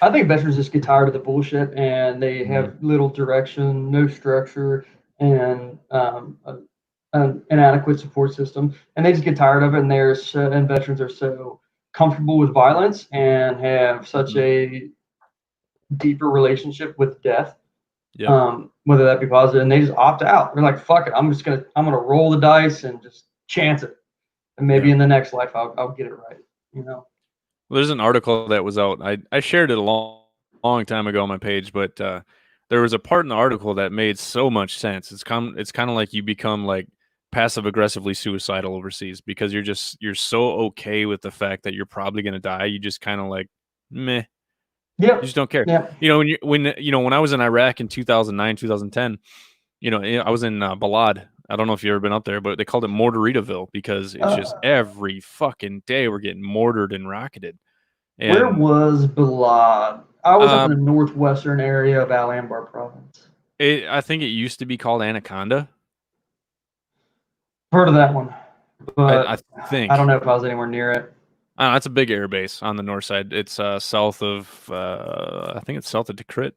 I think veterans just get tired of the bullshit and they have little direction, no structure, and an inadequate support system, and they just get tired of it. And veterans are so comfortable with violence and have such a deeper relationship with death, Yep. Whether that be positive, and they just opt out. They're like, "Fuck it, I'm gonna roll the dice and just chance it, and maybe in the next life I'll get it right." Well, there's an article that was out. I shared it a long time ago on my page, but there was a part in the article that made so much sense. It's kind of like you become like passive aggressively suicidal overseas because you're so okay with the fact that you're probably going to die. You just kind of like meh. Yep. You just don't care. Yep. When I was in Iraq in 2009, 2010, I was in Balad. I don't know if you've ever been up there, but they called it Mortaritaville because it's just every fucking day we're getting mortared and rocketed. Where was Balad? I was up in the northwestern area of Al Anbar province. I think it used to be called Anaconda. Heard of that one, but I think I don't know if I was anywhere near it. It's a big air base on the north side. It's south of I think it's south of Tikrit.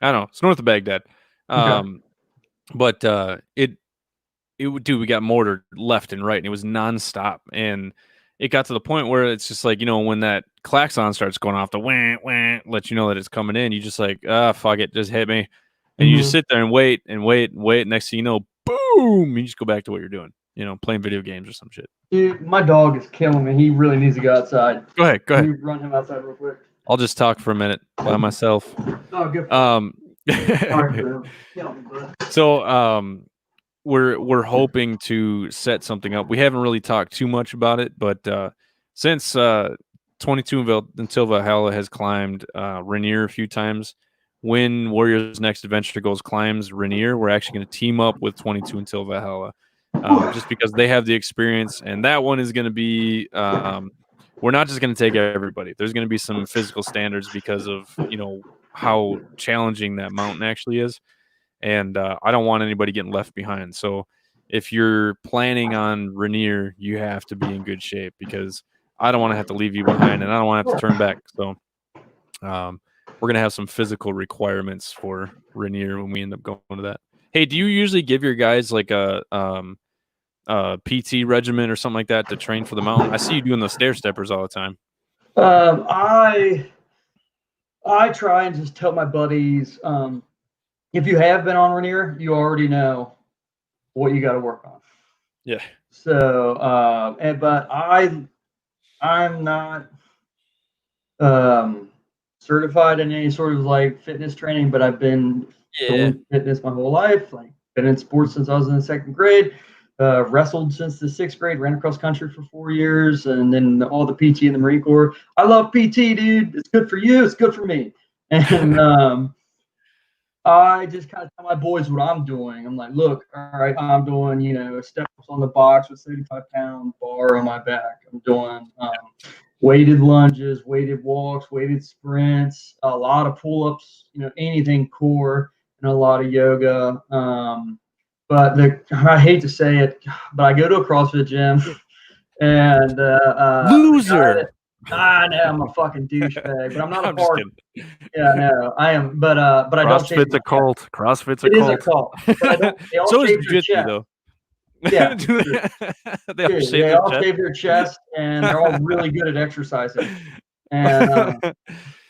I don't know. It's north of Baghdad. But we got mortared left and right, and it was nonstop. And it got to the point where it's just like, when that klaxon starts going off, the wah, wah, let you know that it's coming in. You just like, fuck it, just hit me. And you just sit there and wait and wait and wait. Next thing you know, boom, you just go back to what you're doing, playing video games or some shit. Dude, my dog is killing me. He really needs to go outside. Go ahead. Can you run him outside real quick? I'll just talk for a minute by myself. Oh, good. So we're hoping to set something up. We haven't really talked too much about it, but since 22 until Valhalla has climbed Rainier a few times, when Warriors Next Adventure Goes climbs Rainier, we're actually going to team up with 22 until Valhalla, just because they have the experience, and that one is going to be. We're not just going to take everybody. There's going to be some physical standards because of how challenging that mountain actually is. And I don't want anybody getting left behind. So if you're planning on Rainier, you have to be in good shape because I don't want to have to leave you behind and I don't want to have to turn back. So we're gonna have some physical requirements for Rainier when we end up going to that. Hey, do you usually give your guys like a PT regimen or something like that to train for the mountain? I see you doing the stair steppers all the time. I try and just tell my buddies, if you have been on Rainier, you already know what you got to work on. Yeah. So, but I'm not certified in any sort of like fitness training, but I've been doing fitness my whole life. Like, been in sports since I was in the 2nd grade. Wrestled since the 6th grade. Ran across country for 4 years, and then all the PT in the Marine Corps. I love PT, dude. It's good for you. It's good for me. And I just kind of tell my boys what I'm doing. I'm like, look, all right, I'm doing, step-ups on the box with 35-pound bar on my back. I'm doing weighted lunges, weighted walks, weighted sprints, a lot of pull-ups, anything core, and a lot of yoga. But I hate to say it, but I go to a CrossFit gym, and loser. I know I'm a fucking douchebag, but I'm not a part. Yeah, no, I am, but I don't. CrossFit's a cult. CrossFit's a cult. It is a cult. But I don't. They all so is shave their jiu-jitsu chest. though. Yeah, they all shave their chest, and they're all really good at exercising. And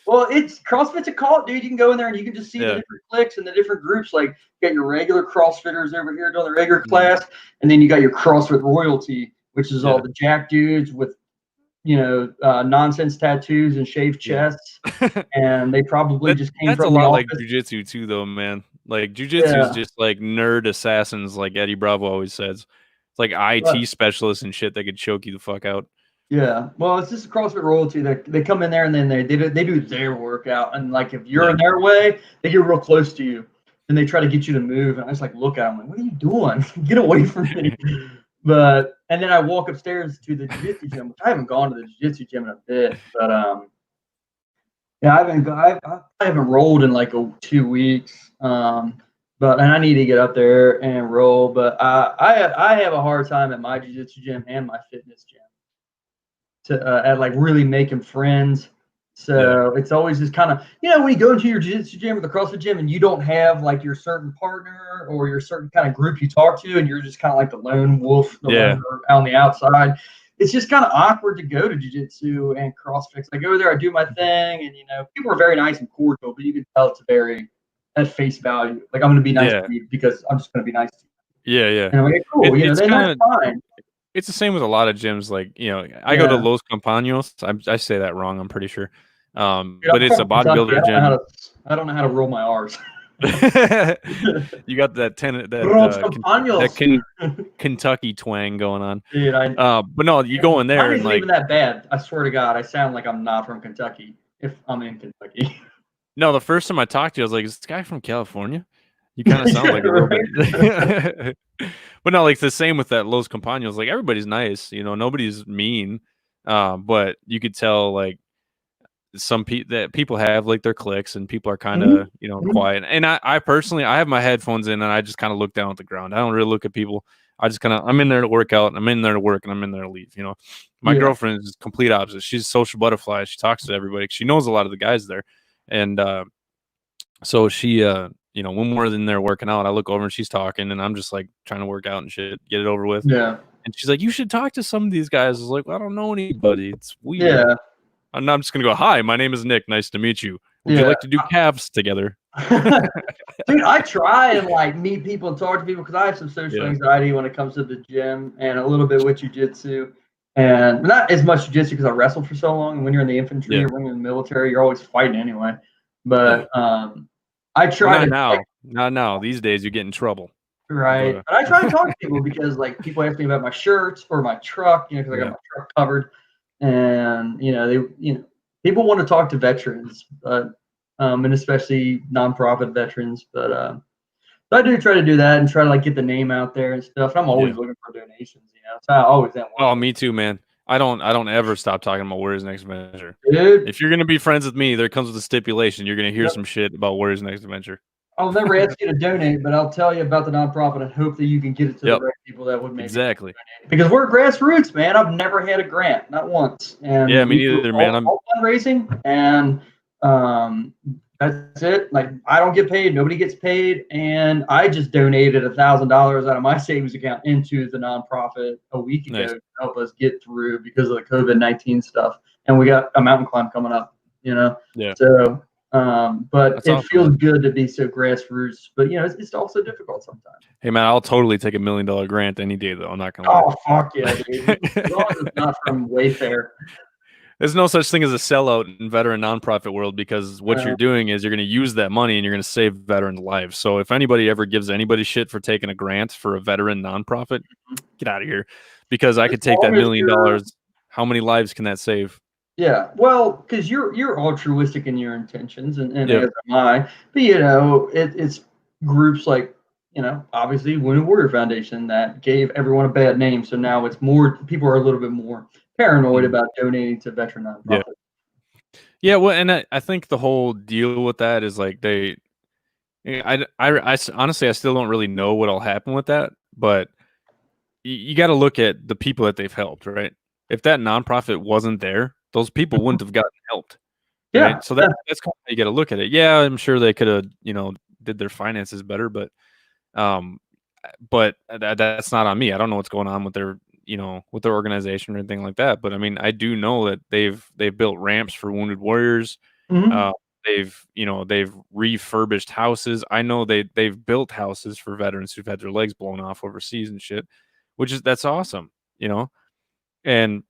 well, CrossFit's a cult, dude. You can go in there and you can just see the different cliques and the different groups. Like, you got your regular CrossFitters over here doing the regular class, and then you got your CrossFit royalty, which is all the jack dudes with nonsense tattoos and shaved chests, and they probably just came from the office. That's a lot like jiu-jitsu too, though, man. Like, jiu-jitsu is just like nerd assassins, like Eddie Bravo always says. It's like IT specialists and shit that could choke you the fuck out. Yeah, well, it's just a CrossFit royalty that they come in there and then they do their workout, and like if you're in their way, they get real close to you and they try to get you to move, and I just like look at them like, what are you doing? Get away from me. And then I walk upstairs to the jiu-jitsu gym, which I haven't gone to the jiu-jitsu gym in a bit, but I haven't rolled in like 2 weeks, and I need to get up there and roll, but I have a hard time at my jiu-jitsu gym and my fitness gym at like really making friends. So it's always just kind of, when you go into your jiu-jitsu gym or the CrossFit gym and you don't have like your certain partner or your certain kind of group you talk to, and you're just kind of like the lone wolf on the outside, it's just kind of awkward to go to jiu-jitsu and CrossFit. I go there, I do my thing, and people are very nice and cordial, but you can tell it's very at face value. Like, I'm going to be nice to you because I'm just going to be nice to you. Yeah, yeah. And I'm like, cool. That's fine. It's the same with a lot of gyms. Like, I go to Los Compañeros. I say that wrong, I'm pretty sure. But it's a bodybuilder gym. I don't know how to roll my R's. You got that Kentucky twang going on. Dude, but no, you go in there and like, even that bad. I swear to God, I sound like I'm not from Kentucky if I'm in Kentucky. No, the first time I talked to you, I was like, is this guy from California? You kind of sound like a little bit. But no, like, it's the same with that Los Compañeros. Like, everybody's nice, nobody's mean. But you could tell, like, that people have like their cliques and people are kind of, quiet. And I personally, I have my headphones in and I just kind of look down at the ground. I don't really look at people. I just I'm in there to work out, and I'm in there to work, and I'm in there to leave. My girlfriend is complete opposite. She's a social butterfly. She talks to everybody. She knows a lot of the guys there. And so she, when we're in there working out, I look over and she's talking, and I'm just like trying to work out and shit, get it over with. Yeah. And she's like, you should talk to some of these guys. I was like, well, I don't know anybody. It's weird. Yeah. And I'm just going to go, hi, my name is Nick. Nice to meet you. Would you like to do calves together? Dude, I try and like meet people and talk to people because I have some social anxiety when it comes to the gym and a little bit with jiu-jitsu. And not as much jiu-jitsu because I wrestled for so long. And when you're in the infantry or when you're in the military, you're always fighting anyway. But I Well, try not to now. Not now. These days, you get in trouble. right, But but I try to talk to people because like people ask me about my shirts or my truck, because I got yeah, my truck covered, and people want to talk to veterans, but and especially nonprofit veterans, but so I do try to do that and try to like get the name out there and stuff. I'm always yeah. looking for donations, so I always am Oh, working, me too, man. I don't ever stop talking about Warriors Next Adventure. dude. If you're gonna be friends with me, there comes with a stipulation. You're gonna hear Yep. some shit about Warriors Next Adventure. I'll never ask you to donate, but I'll tell you about the nonprofit and hope that you can get it to the Yep, right people that would maybe exactly. donate. Because we're grassroots, man. I've never had a grant, not once, Yeah, and me we do neither, man. I'm all fundraising, and um, that's it. Like I don't get paid, nobody gets paid, and I just donated $1,000 out of my savings account into the nonprofit a week ago nice. to help us get through because of the COVID-19 stuff, and we got a mountain climb coming up. Yeah, So but that's it awesome, feels man. good to be so grassroots. But it's also difficult sometimes. Hey, man, I'll totally take $1 million grant any day, though. I'm not gonna lie. Oh fuck yeah, dude! As long as it's not from Wayfair. There's no such thing as a sellout in veteran nonprofit world because what you're Uh, doing is you're going to use that money and you're going to save veterans' lives. So if anybody ever gives anybody shit for taking a grant for a veteran nonprofit, get out of here. Because I as could take that long as you're $1 million. How many lives can that save? yeah, well, because you're altruistic in your intentions, and Yep. as am I. But it's groups like obviously Wounded Warrior Foundation that gave everyone a bad name. So now it's more people are a little bit more paranoid Mm. about donating to veteran Yeah. nonprofits. Yeah. Well, and I think the whole deal with that is like honestly, I still don't really know what'll happen with that, but you got to look at the people that they've helped, right? If that nonprofit wasn't there, those people wouldn't have gotten helped. Yeah, Right? So yeah. that's kinda how you gotta look at it. Yeah, I'm sure they coulda, did their finances better, um, that's not on me. I don't know what's going on with with their organization or anything like that, but, I mean, I do know that they've built ramps for wounded warriors. Mhm. Uh, they've refurbished houses. I know they've built houses for veterans who've had their legs blown off overseas and shit, that's awesome, you know? And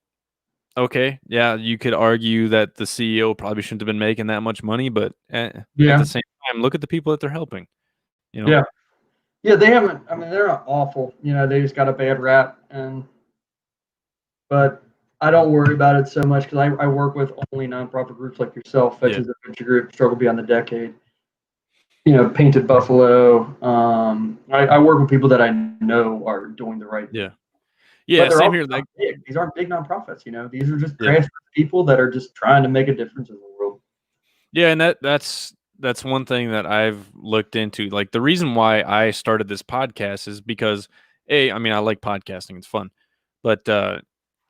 okay, yeah, you could argue that the CEO probably shouldn't have been making that much money, but, at the Yeah, same time, look at the people that they're helping, you know? yeah. Yeah, they haven't. I mean, they're not awful. They just got a bad rap, but I don't worry about it so much because I work with only nonprofit groups like yourself, Yeah, Veterans Adventure Group, Struggle Beyond the Decade. Painted Buffalo. I work with people that I know are doing the right thing, yeah. but Yeah, they're same also here, not like big. These aren't big nonprofits. These are just yeah. grassroots people that are just trying to make a difference in the world. Yeah, and that's one thing that I've looked into, like, the reason why I started this podcast is because, I mean, I like podcasting, it's fun, but,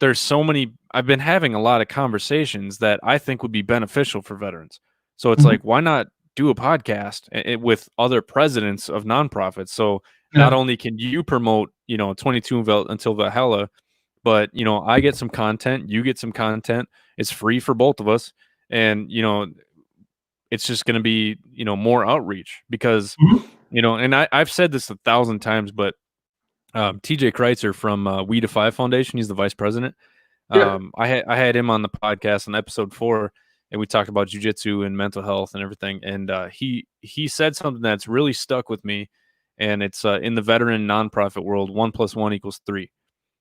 there's so many I've been having a lot of conversations that I think would be beneficial for veterans. So it's Mhm. like, why not do a podcast with other presidents of nonprofits? So not Yeah. only can you promote, 22 until Valhalla, but I get some content, you get some content. It's free for both of us, and it's just going to be more outreach because Mhm. and I've said this 1,000 times, but TJ Kreitzer from We to Five Foundation, he's the vice president. Yeah. I had him on the podcast on episode 4, and we talked about jujitsu and mental health and everything. And he said something that's really stuck with me, and it's in the veteran nonprofit world, 1+1=3.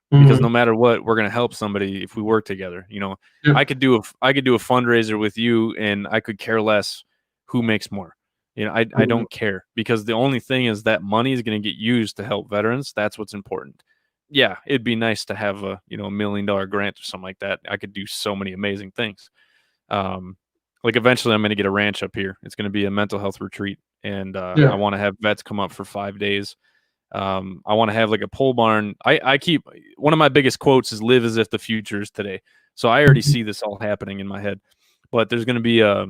Because no Mhm. matter what, we're gonna help somebody if we work together. Yep. I could do a fundraiser with you, and I could care less who makes more. I Mhm. don't care because the only thing is that money is gonna get used to help veterans. That's what's important. Yeah, it'd be nice to have a $1 million grant or something like that. I could do so many amazing things. Um, like eventually, I'm gonna get a ranch up here. It's gonna be a mental health retreat, and I Yeah. want to have vets come up for 5 days. I want to have like a pole barn. I keep one of my biggest quotes is "Live as if the future is today." So I already Mhm. see this all happening in my head. But there's going to be a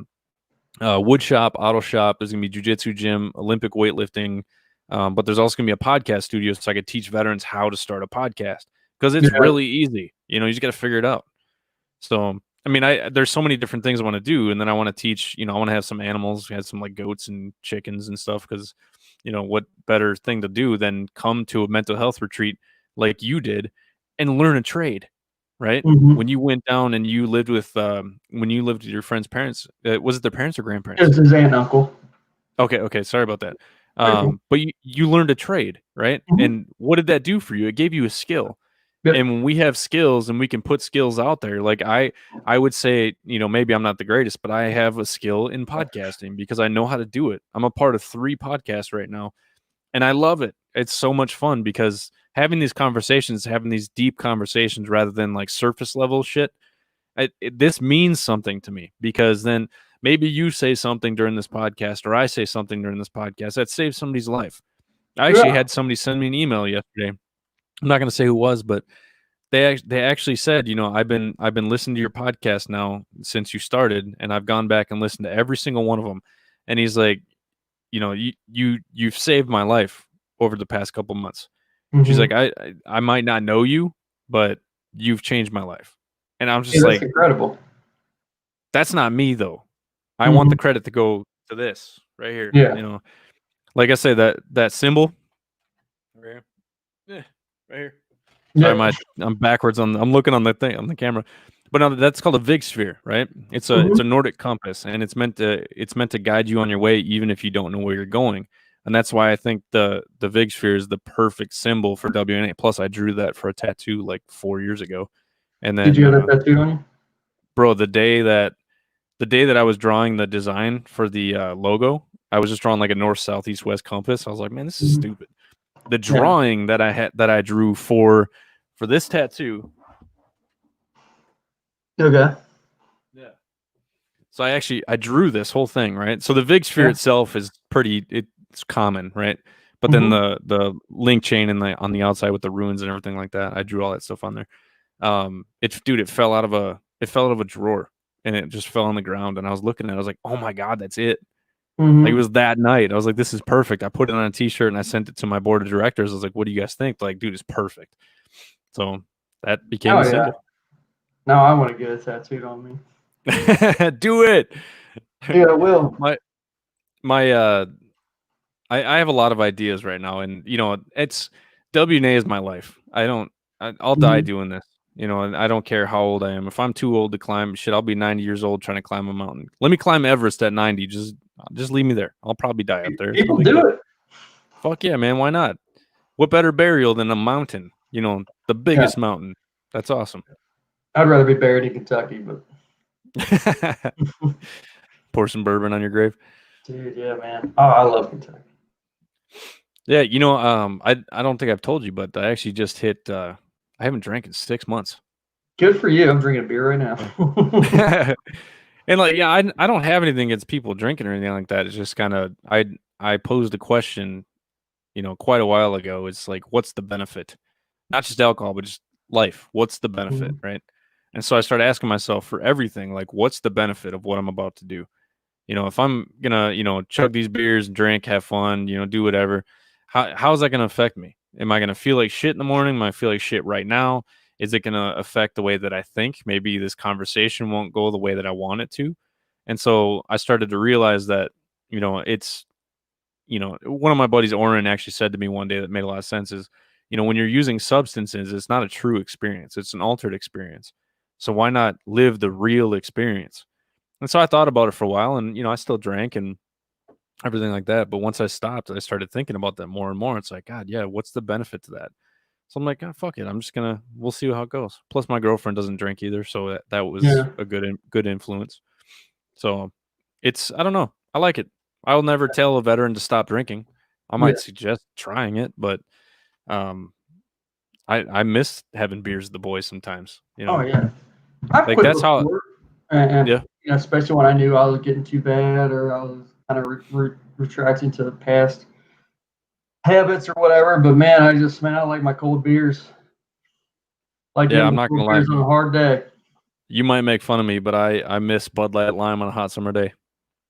wood shop, auto shop. There's going to be jujitsu gym, Olympic weightlifting. But there's also going to be a podcast studio, so I could teach veterans how to start a podcast because it's Yeah. really easy. You just got to figure it out. So I mean, there's so many different things I want to do, and then I want to teach. I want to have some animals, have some like goats and chickens and stuff, because what better thing to do than come to a mental health retreat like you did and learn a trade, right? Mhm. When you went down and you lived with when you lived with your friend's parents, was it their parents or grandparents? It's his aunt and uncle. Okay. Sorry about that. Okay. But you learned a trade, right? Mhm. And what did that do for you? It gave you a skill. Yep. And when we have skills and we can put skills out there, like I would say, maybe I'm not the greatest, but I have a skill in podcasting because I know how to do it. I'm a part of 3 podcasts right now, and I love it. It's so much fun because having these conversations, having these deep conversations rather than like surface level shit, this means something to me because then maybe you say something during this podcast or I say something during this podcast that saves somebody's life. I actually Yeah. had somebody send me an email yesterday. I'm not going to say who it was, but they actually said, I've been listening to your podcast now since you started, and I've gone back and listened to every single one of them. And he's like, you've saved my life over the past couple months. She's like, Mhm. I might not know you, but you've changed my life. And I'm Yeah, just that's like, incredible. that's not me though. I want the Mhm. credit to go to this right here. Yeah. Like I say, that symbol right here. Yeah, right here. Sorry, Yeah. I'm backwards I'm looking on the thing on the camera. But no, that's called a Vig sphere, right? It's a Mhm. Nordic compass, and it's meant to guide you on your way even if you don't know where you're going. And that's why I think the Vig sphere is the perfect symbol for WNA. Plus, I drew that for a tattoo like 4 years ago. And Did you then, have that tattooed on you? bro, the day that I was drawing the design for the logo, I was just drawing like a north, south, east, west compass. I was like, man, this is Mhm. stupid. The Yeah. drawing that I drew for this tattoo. Okay. Yeah. So I drew this whole thing, right? So the Vig sphere Yeah. itself is it's common, right? But then Mhm. the link chain and on the outside with the runes and everything like that, I drew all that stuff on there. It fell out of a drawer and it just fell on the ground and I was looking at it, I was like, "Oh my god, that's it." Like it Mhm. was that night. I was like, "This is perfect." I put it on a t-shirt and I sent it to my board of directors. I was like, "What do you guys think?" Like, dude, it's perfect. So that became Oh the yeah. symbol. Now I want to get it tattooed on me. Do it. Yeah, I will. my my I have a lot of ideas right now, and it's WNA is my life. I'll die Mhm. doing this, and I don't care how old I am. If I'm too old to climb, shit, I'll be 90 years old trying to climb a mountain. Let me climb Everest at 90. Just leave me there. I'll probably die up there. It's no People big do deal. it. Fuck yeah, man. Why not? What better burial than a mountain? The Yeah. biggest mountain. That's awesome. I'd rather be buried in Kentucky, but Pour some bourbon on your grave. dude, yeah, man. Oh, I love Kentucky. Yeah, I don't think I've told you, but I actually just hit. I haven't drank in 6 months. Good for you. I'm drinking a beer right now. Yeah. And like, yeah, I don't have anything against people drinking or anything like that. It's just kind of I posed a question, quite a while ago. It's like, what's the benefit? Not just alcohol, but just life. What's the benefit, Mhm. right? And so I started asking myself for everything, like, what's the benefit of what I'm about to do? If I'm gonna, chug these beers and drink, have fun, do whatever, how's that gonna affect me? Am I gonna feel like shit in the morning? Am I feel like shit right now? Is it gonna affect the way that I think? Maybe this conversation won't go the way that I want it to. And so I started to realize that, it's one of my buddies, Oren, actually said to me one day that made a lot of sense is, when you're using substances, it's not a true experience, it's an altered experience. So why not live the real experience? And so I thought about it for a while and, I still drank and everything like that. But once I stopped, I started thinking about that more and more. It's like, God, yeah, what's the benefit to that? So I'm like, oh, fuck it. We'll see how it goes. Plus, my girlfriend doesn't drink either. So that was Yeah. a good influence. So I don't know. I like it. I'll never tell a veteran to stop drinking. I Yeah. might suggest trying it, but um, I miss having beers with the boys sometimes. Oh yeah. I've Like quit that's how. before, and Yeah, especially when I knew I was getting too bad or I was kind of retracting to the past habits or whatever. But man, I like my cold beers. Like yeah. getting I'm the not cold gonna lie. beers on a hard day. You might make fun of me, but I miss Bud Light Lime on a hot summer day.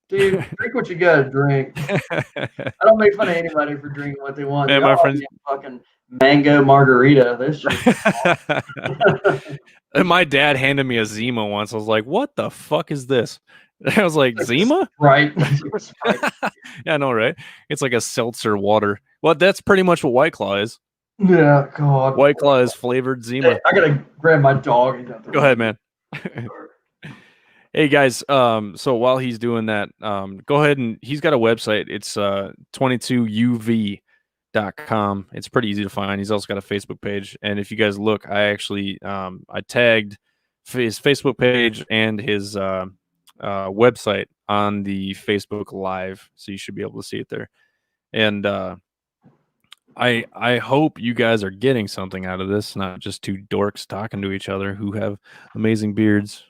Dude, drink what you gotta drink. I don't make fun of anybody for drinking what they want. Man, Dude, my I friends. like a fucking mango margarita. This shit. And my dad handed me a Zima once. I was like, "What the fuck is this?" I was like, Like a "Zima?" Sprite. Sprite. Yeah, I know, right? It's like a seltzer water. Well, that's pretty much what White Claw is. Yeah, God. White Claw is flavored Hey, Zima. I gotta grab my dog. He's out there Go ahead, running. man. Hey guys, so while he's doing that, go ahead and he's got a website. It's 22uv.com. It's pretty easy to find. He's also got a Facebook page, and if you guys look, I actually I tagged his Facebook page and his website on the Facebook Live, so you should be able to see it there. And I hope you guys are getting something out of this, not just two dorks talking to each other who have amazing beards.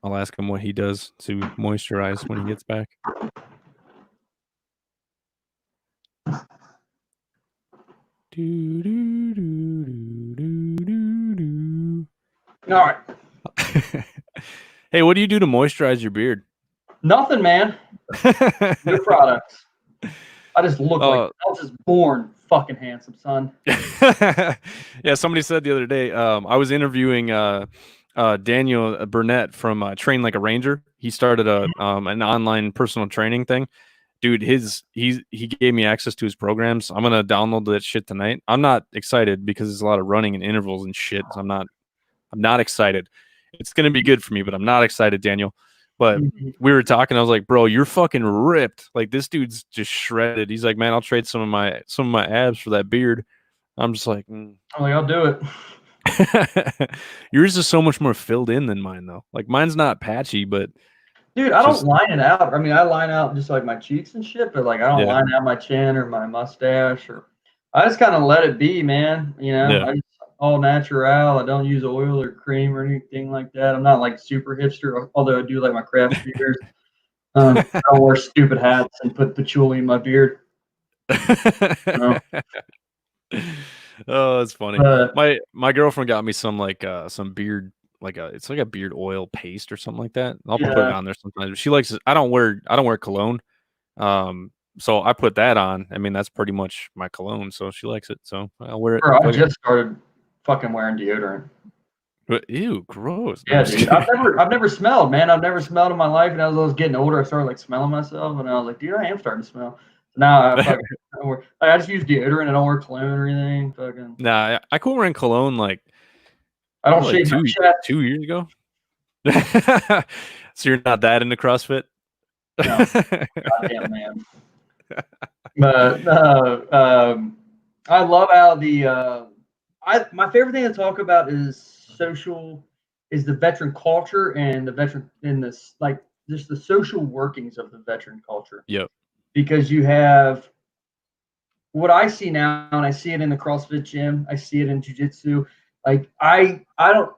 I'll ask him what he does to moisturize when he gets back. Do, do, do, do, do, do. All right. Hey, what do you do to moisturize your beard? Nothing, man. New products. I just look like I was just born fucking handsome, son. Yeah, somebody said the other day, I was interviewing Daniel Burnett from Train Like a Ranger. He started an online personal training thing. Dude, he gave me access to his programs. I'm gonna download that shit tonight. I'm not excited because there's a lot of running and intervals and shit. So I'm not excited. It's gonna be good for me, but I'm not excited, Daniel. But we were talking. I was like, bro, you're fucking ripped. Like this dude's just shredded. He's like, man, I'll trade some of my abs for that beard. I'm just like, I'm like, I'll do it. Yours is so much more filled in than mine, though. Like mine's not patchy, but dude, I don't line it out. I mean, I line out just like my cheeks and shit, but like I don't line out my chin or my mustache, or I just kind of let it be, man. You know, I just all natural. I don't use oil or cream or anything like that. I'm not like super hipster, although I do like my craft beard. I don't wear stupid hats and put patchouli in my beard. Oh, that's funny. My girlfriend got me some some beard, it's like a beard oil paste or something like that. I'll put it on there sometimes. She likes it. I don't wear cologne. So I put that on. I mean, that's pretty much my cologne, so she likes it. So I'll wear it. Bro, I just started fucking wearing deodorant. But ew, gross. Yeah, dude. I've never smelled, man. I've never smelled in my life. And as I was getting older, I started like smelling myself, and I was like, dude, I am starting to smell. Now I just use deodorant. I don't wear cologne or anything. Fucking. Nah, I quit wearing cologne like I don't shave my chest. 2 years ago. So you're not that into CrossFit? No, goddamn man. But I love how my favorite thing to talk about is the veteran culture and the veteran in this, like just the social workings of the veteran culture. Yep. Because you have what I see now, and I see it in the CrossFit gym, I see it in jiu-jitsu. Like I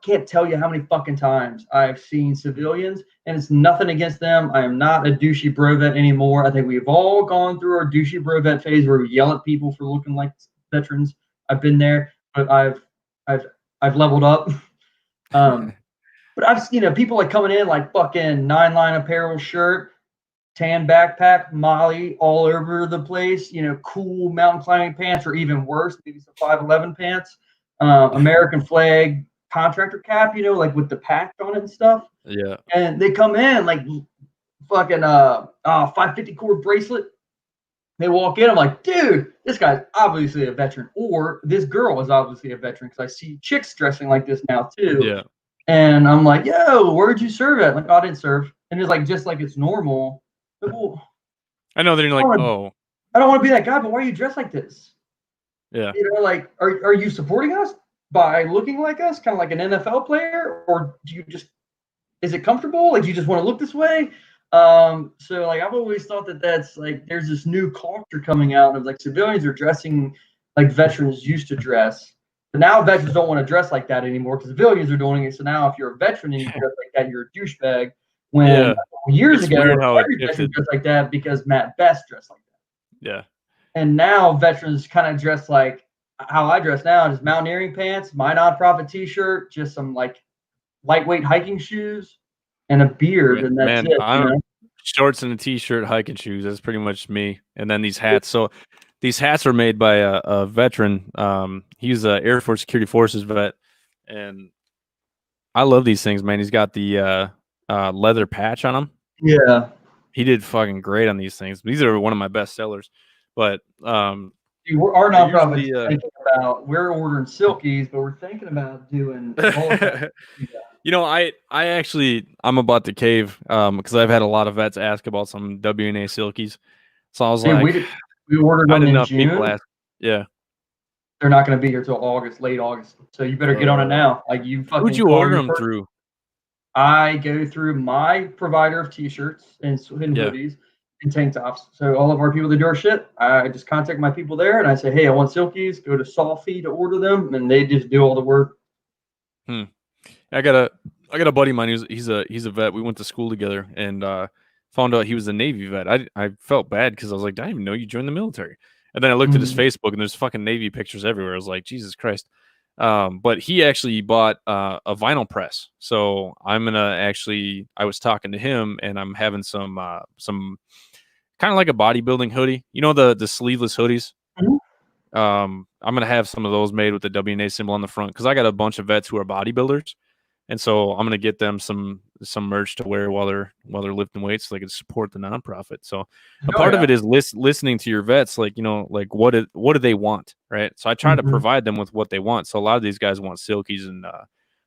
can't tell you how many fucking times I've seen civilians, and it's nothing against them. I am not a douchey bro vet anymore. I think we've all gone through our douchey bro vet phase where we yell at people for looking like veterans. I've been there, but I've leveled up. But I've people like coming in like fucking 9-line apparel shirt, tan backpack, Molly all over the place, cool mountain climbing pants, or even worse, maybe some 511 pants, American flag contractor cap, like with the patch on it and stuff. Yeah. And they come in like fucking 550 cord bracelet. They walk in, I'm like, dude, this guy's obviously a veteran, or this girl is obviously a veteran, because I see chicks dressing like this now too. Yeah. And I'm like, yo, where'd you serve at? Like, oh, I didn't serve. And it's like, just like it's normal. But, well, I know. Then you're like, oh, I don't want to be that guy, but why are you dressed like this? Yeah. Like, are you supporting us by looking like us, kind of like an NFL player, or do you just, is it comfortable? Like, do you just want to look this way? So like, I've always thought that's like, there's this new culture coming out of like civilians are dressing like veterans used to dress. But now veterans don't want to dress like that anymore because civilians are doing it. So now if you're a veteran and you dress like that, you're a douchebag. When years ago, every veteran dressed like that because Matt Best dressed like that. Yeah. And now veterans kind of dress like how I dress now, is mountaineering pants, my nonprofit t-shirt, just some like lightweight hiking shoes, and a beard, and that's it. I'm shorts and a t-shirt, hiking shoes. That's pretty much me. And then these hats. So these hats are made by a veteran. He's a Air Force Security Forces vet, and I love these things, man. He's got the leather patch on them. Yeah, he did fucking great on these things. These are one of my best sellers. But our nonprofit thinking about, we're ordering silkies, but we're thinking about doing. I'm about to cave because I've had a lot of vets ask about some WNA silkies. So I was Dude, like, we ordered I had them in enough people June. ask. Yeah. They're not going to be here till August, late August. So you better get on it now. Like you Who'd fucking you call order your them person. through? I go through my provider of t-shirts and Yeah. hoodies and tank tops. So all of our people that do our shit, I just contact my people there and I say, hey, I want silkies. Go to Solfie to order them, and they just do all the work. Hmm. I got a buddy of mine he's a vet. We went to school together and found out he was a Navy vet. I felt bad because I was like, I didn't even know you joined the military. And then I looked at his Mm-hmm. Facebook and there's fucking Navy pictures everywhere. I was like, Jesus Christ. But he actually bought a vinyl press. So I'm gonna actually I was talking to him and I'm having some kind of like a bodybuilding hoodie. You know the sleeveless hoodies? Mm-hmm. I'm gonna have some of those made with the WNA symbol on the front because I got a bunch of vets who are bodybuilders, and so I'm gonna get them some merch to wear while they're lifting weights so they can support the nonprofit. So a Oh part of yeah. it is listening to your vets, like like what do they want, right? So I try to Mm-hmm. provide them with what they want. So a lot of these guys want silkies and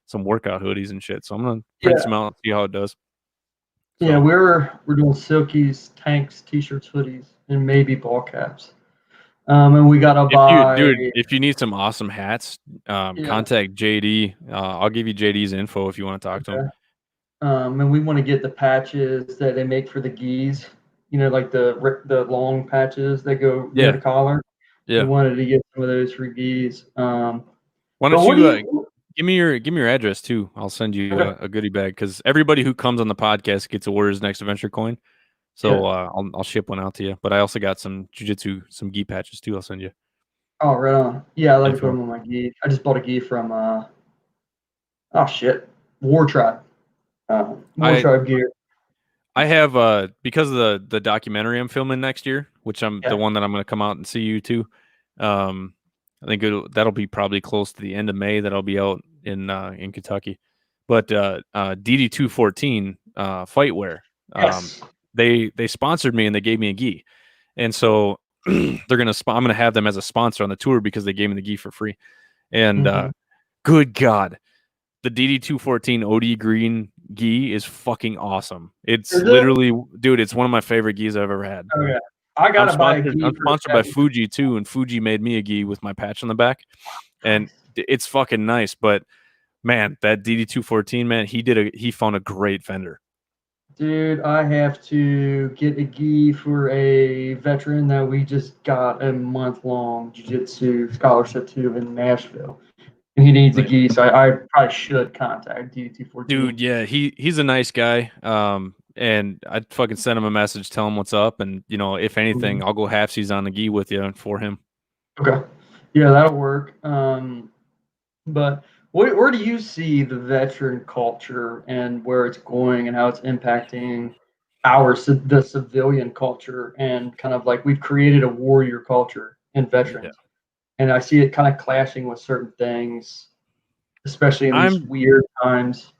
some workout hoodies and shit. So I'm gonna print Yeah. some out and see how it does. Yeah, So we're doing silkies, tanks, t-shirts, hoodies, and maybe ball caps. And we gotta buy. if you need some awesome hats, Yeah. contact JD. I'll give you JD's info if you want to talk to him. Okay. And we want to get the patches that they make for the geese. You know, like the long patches that go near Yeah, the collar. We yeah. wanted to get some of those for geese. Why But don't what do you you? give me your address too? I'll send you Okay. a goodie bag because everybody who comes on the podcast gets a Warriors Next Adventure coin. So Yeah. I'll ship one out to you. But I also got some jujitsu, some gi patches too. I'll send you Oh, right on. Yeah, I like to put info. them on my gi. I just bought a gi from oh shit, War Tribe. War I Tribe gear. I have because of the documentary I'm filming next year, which I'm the Yeah. one that I'm going to come out and see you too. Um, I think that'll be probably close to the end of May that I'll be out in Kentucky. But DD214 Fightwear, um, Yes. they sponsored me and they gave me a gi, and so I'm gonna have them as a sponsor on the tour because they gave me the gi for free. And Mm-hmm. good God, the DD214 OD Green gi is fucking awesome. It's Is it? literally, dude, it's one of my favorite gis I've ever had. Oh yeah. I I'm gotta buy a sponsored. gi I'm for sponsored by that. Fuji too, and Fuji made me a gi with my patch on the back, and Nice. it's fucking nice. But man, that DD214 man, he found a great vendor. Dude, I have to get a gi for a veteran that we just got a month-long jiu-jitsu scholarship to in Nashville. And he needs a Nice. gi, so I probably should contact DD214. Dude, yeah, he's a nice guy. And I'd fucking send him a message, tell him what's up, and if anything, I'll go halfsies on the gi with you for him. Okay. Yeah, that'll work. But where do you see the veteran culture and where it's going and how it's impacting the civilian culture, and kind of like we've created a warrior culture in Yeah. veterans, and I see it kind of clashing with certain things, especially in these I'm weird times.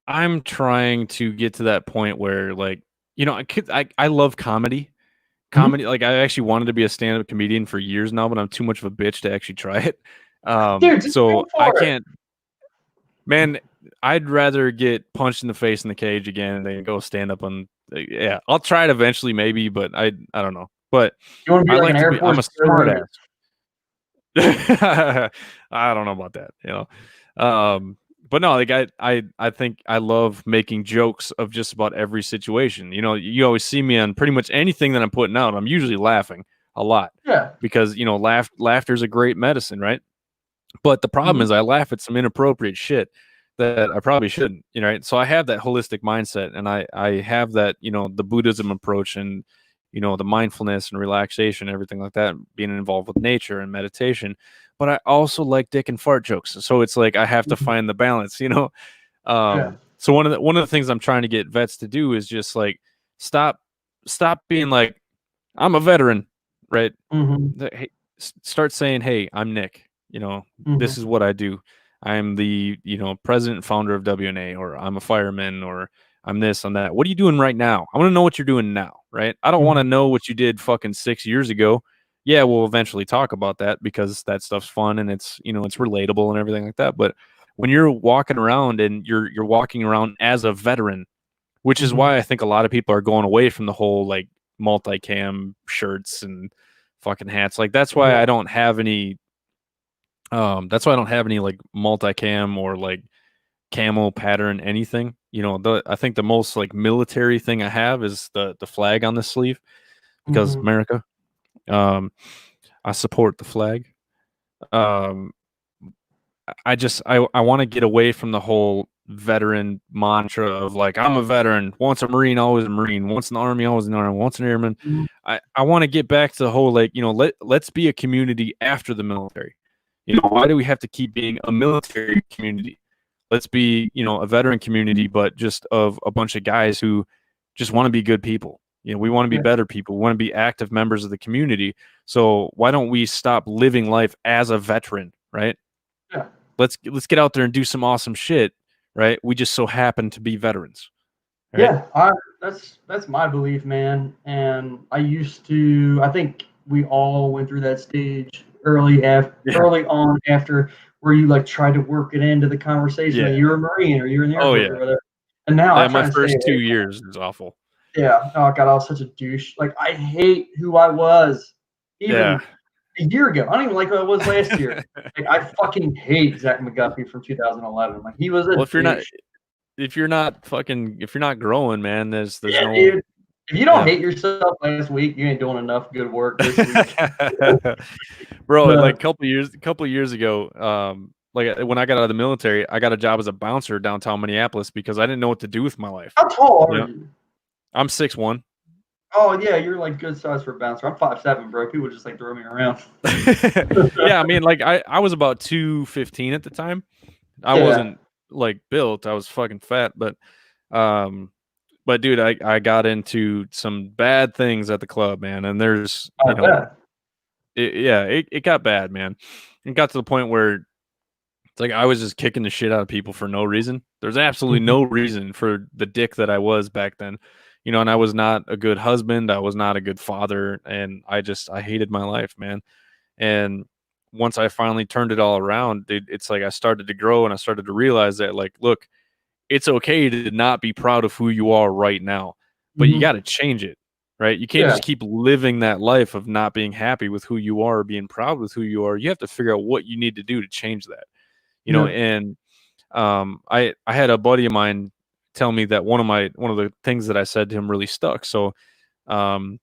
I'm trying to get to that point where I love comedy. Mhm. Comedy, like I actually wanted to be a stand-up comedian for years now, but I'm too much of a bitch to actually try it. Dude, just go So I for it. can't, man, I'd rather get punched in the face in the cage again than go stand up on. Yeah, I'll try it eventually, maybe, but I don't know. But You want to be I like an like to Air be. I'm Force a smart president? ass. I don't know about that. But no, like I think I love making jokes of just about every situation. You always see me on pretty much anything that I'm putting out. I'm usually laughing a lot Yeah. because laughter is a great medicine, right? But the problem Mhm. is I laugh at some inappropriate shit that I probably shouldn't, right? So I have that holistic mindset and I have that, the Buddhism approach and the mindfulness and relaxation, everything like that, being involved with nature and meditation. But I also like dick and fart jokes. So it's like I have to Mhm. find the balance. Yeah. So one of the things I'm trying to get vets to do is just like stop stop being like, I'm a veteran, right? Mhm. Hey, start saying, "Hey, I'm Nick. This Mhm. is what I do. I'm the president and founder of WNA, or I'm a fireman, or I'm this, I'm that. What are you doing right now? I want to know what you're doing now, right? I don't want to Mhm. know what you did fucking 6 years ago. Yeah, we'll eventually talk about that because that stuff's fun and it's relatable and everything like that. But when you're walking around and you're walking around as a veteran, which is Mhm. why I think a lot of people are going away from the whole like multicam shirts and fucking hats. Like that's why Yeah. I don't have any that's why I don't have any like multicam or like camo pattern anything. You know, I think the most like military thing I have is the flag on the sleeve because Mhm. America. Um I support the flag. Um I want to get away from the whole veteran mantra of like I'm a veteran, once a Marine, always a Marine, once in the Army, always in the Army, once an airman. Mhm. I want to get back to the whole like, you know, let's be a community after the military. You know, why do we have to keep being a military community? Let's be, you know, a veteran community, but just of a bunch of guys who just want to be good people. You know, we want to be Yeah. better people. We want to be active members of the community. So why don't we stop living life as a veteran, right? Yeah. Let's get out there and do some awesome shit, right? We just so happen to be veterans, right? Yeah, that's my belief, man. And I think we all went through that stage Yeah. early on after where you like tried to work it into the conversation that Yeah. you're a Marine or you're in the Air Oh Force yeah. or whatever. And now I Yeah, try my to stay first 2 away from years is awful. it. Yeah. Oh God, I was such a douche. Like I hate who I was Yeah. even a year ago. I don't even like who I was last year. Like I fucking hate Zach McGuffey from 2011. Like he was Well, a douche. if you're not growing, man, there's Yeah, no dude. If you don't yeah. hate yourself last week, you ain't doing enough good work this week. Bro, like Uh, couple years ago, like when I got out of the military, I got a job as a bouncer downtown Minneapolis because I didn't know what to do with my life. how tall You are know, you? I'm 6'1". Oh yeah, you're like good size for a bouncer. I'm 5'7", bro. People just like throw me around. Yeah, I mean, like I was about 215 at the time. I Yeah, wasn't like built. I was fucking fat, um but dude, I got into some bad things at the club, man. And there's, I bet. it got bad, man. It got to the point where it's like I was just kicking the shit out of people for no reason. There's absolutely Mhm. no reason for the dick that I was back then. You know, and I was not a good husband, I was not a good father, and I hated my life, man. And once I finally turned it all around, it's like I started to grow and I started to realize that like, look, it's okay to not be proud of who you are right now, but you got Mhm. to change it, right? You can't Yeah, just keep living that life of not being happy with who you are or being proud with who you are. You have to figure out what you need to do to change that, you know. yeah. And I had a buddy of mine tell me that one of the things that I said to him really stuck. So um,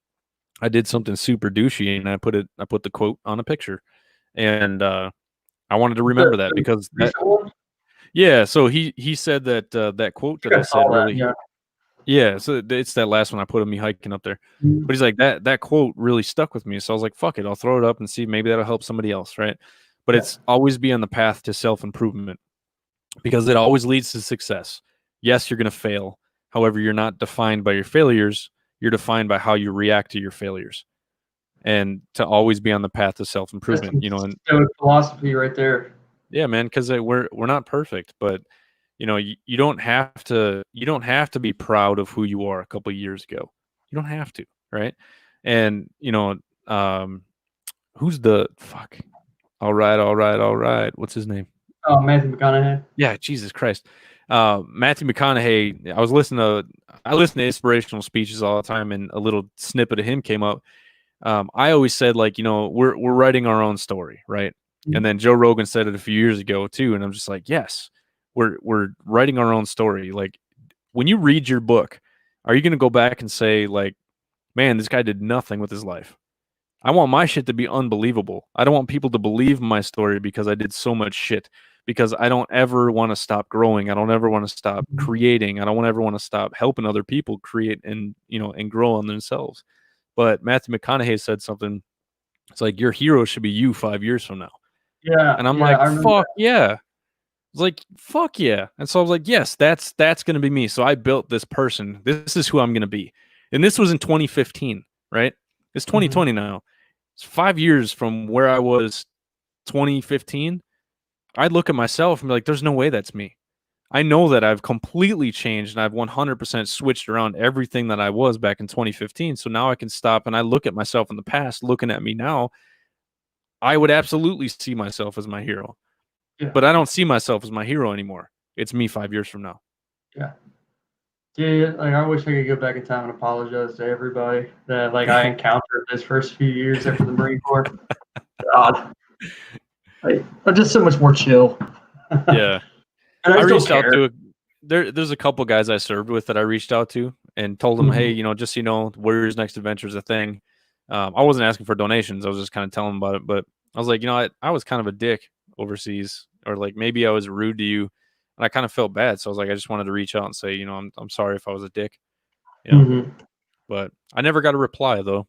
I did something super douchey and I put the quote on a picture, and I wanted to The, remember that the because that recent one. yeah. So he said that that quote I that I think I said saw that. really Yeah. yeah. So it's that last one I put of me hiking up there, Mhm. but he's like that quote really stuck with me. So I was like, fuck it, I'll throw it up and see maybe that'll help somebody else, right? But Yeah. it's always be on the path to self improvement because it always leads to success. Yes, you're going to fail. However, you're not defined by your failures. You're defined by how you react to your failures, and to always be on the path to self That's improvement. some You know, and stoic philosophy right there. yeah, man, because we're not perfect, but you know, you don't have to be proud of who you are a couple of years ago. You don't have to, right? And you know, um, who's the fuck? All right, all right, all right. What's his name? Oh, Matthew McConaughey. Yeah, Jesus Christ. Matthew McConaughey. I listen to inspirational speeches all the time, and a little snippet of him came up. I always said like, you know, we're writing our own story, right? And Mhm. then Joe Rogan said it a few years ago too, and I'm just like, yes, we're writing our own story. Like when you read your book, are you going to go back and say like, man, this guy did nothing with his life? I want my shit to be unbelievable. I don't want people to believe my story because I did so much shit. Because I don't ever want to stop growing. I don't ever want to stop Mhm. creating. I don't ever want to stop helping other people create and and grow on themselves. But Matthew McConaughey said something. It's like your hero should be you 5 years from now. Yeah, And I'm yeah, like, I remember fuck that. yeah. It's like, fuck yeah. And so I was like, yes, that's gonna be me. So I built this person. This is who I'm gonna be. And this was in 2015, right? It's Mhm. 2020 now. It's 5 years from where I was 2015. I'd look at myself and be like, there's no way that's me. I know that I've completely changed and I've 100% switched around everything that I was back in 2015. So now I can stop and I look at myself in the past, looking at me now. I would absolutely see myself as my hero. Yeah. but I don't see myself as my hero anymore. It's me 5 years from now. Yeah. Dude, like I wish I could go back in time and apologize to everybody that like I encountered those first few years after the Marine Corps. God, like I'm just so much more chill. Yeah. And I I just don't reached out care. to there's a couple guys I served with that I reached out to and told them, hey, just so you know, Warriors Next Adventure is a thing. I wasn't asking for donations. I was just kind of telling them about it. But I was like, I was kind of a dick overseas, or like maybe I was rude to you, and I kind of felt bad. So I was like, I just wanted to reach out and say, I'm sorry if I was a dick, you know. Mm-hmm. But I never got a reply though.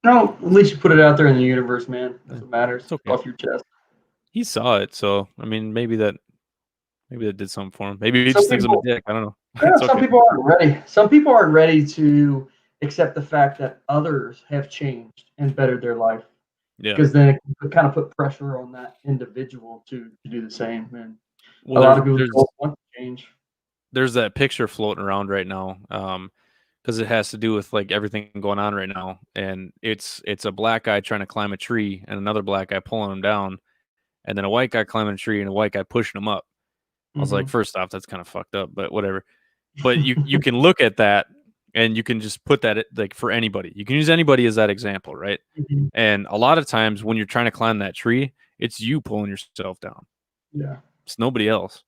No, at least you put it out there in the universe, man. That's what matters. It's okay. Off your chest. He saw it, so I mean, maybe that did something for him. Maybe he Some just thinks I'm a people, dick. I don't know. yeah, It's some okay. people aren't ready. Some people aren't ready to accept the fact that others have changed and bettered their life. Yeah. Because then it can kind of put pressure on that individual to do the same. And Well, a lot of people there's don't want to change. there's that picture floating around right now, because it has to do with like everything going on right now, and it's a black guy trying to climb a tree and another black guy pulling him down, and then a white guy climbing a tree and a white guy pushing him up. I was like, first off, that's kind of fucked up, but whatever. But you can look at that and you can just put that like for anybody. You can use anybody as that example, right? Mhm. And a lot of times when you're trying to climb that tree, it's you pulling yourself down. Yeah. It's nobody else.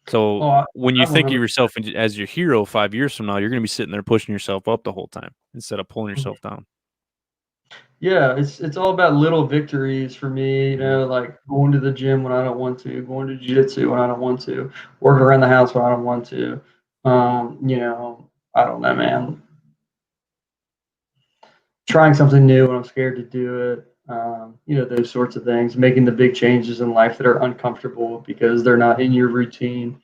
So Oh, when you I think of 100%. yourself as your hero 5 years from now, you're going to be sitting there pushing yourself up the whole time instead of pulling yourself down. Yeah, it's all about little victories for me, Mhm. like going to the gym when I don't want to, going to jiu-jitsu when I don't want to, working around the house when I don't want to. I don't know, man. Trying something new when I'm scared to do it. Those sorts of things, making the big changes in life that are uncomfortable because they're not in your routine.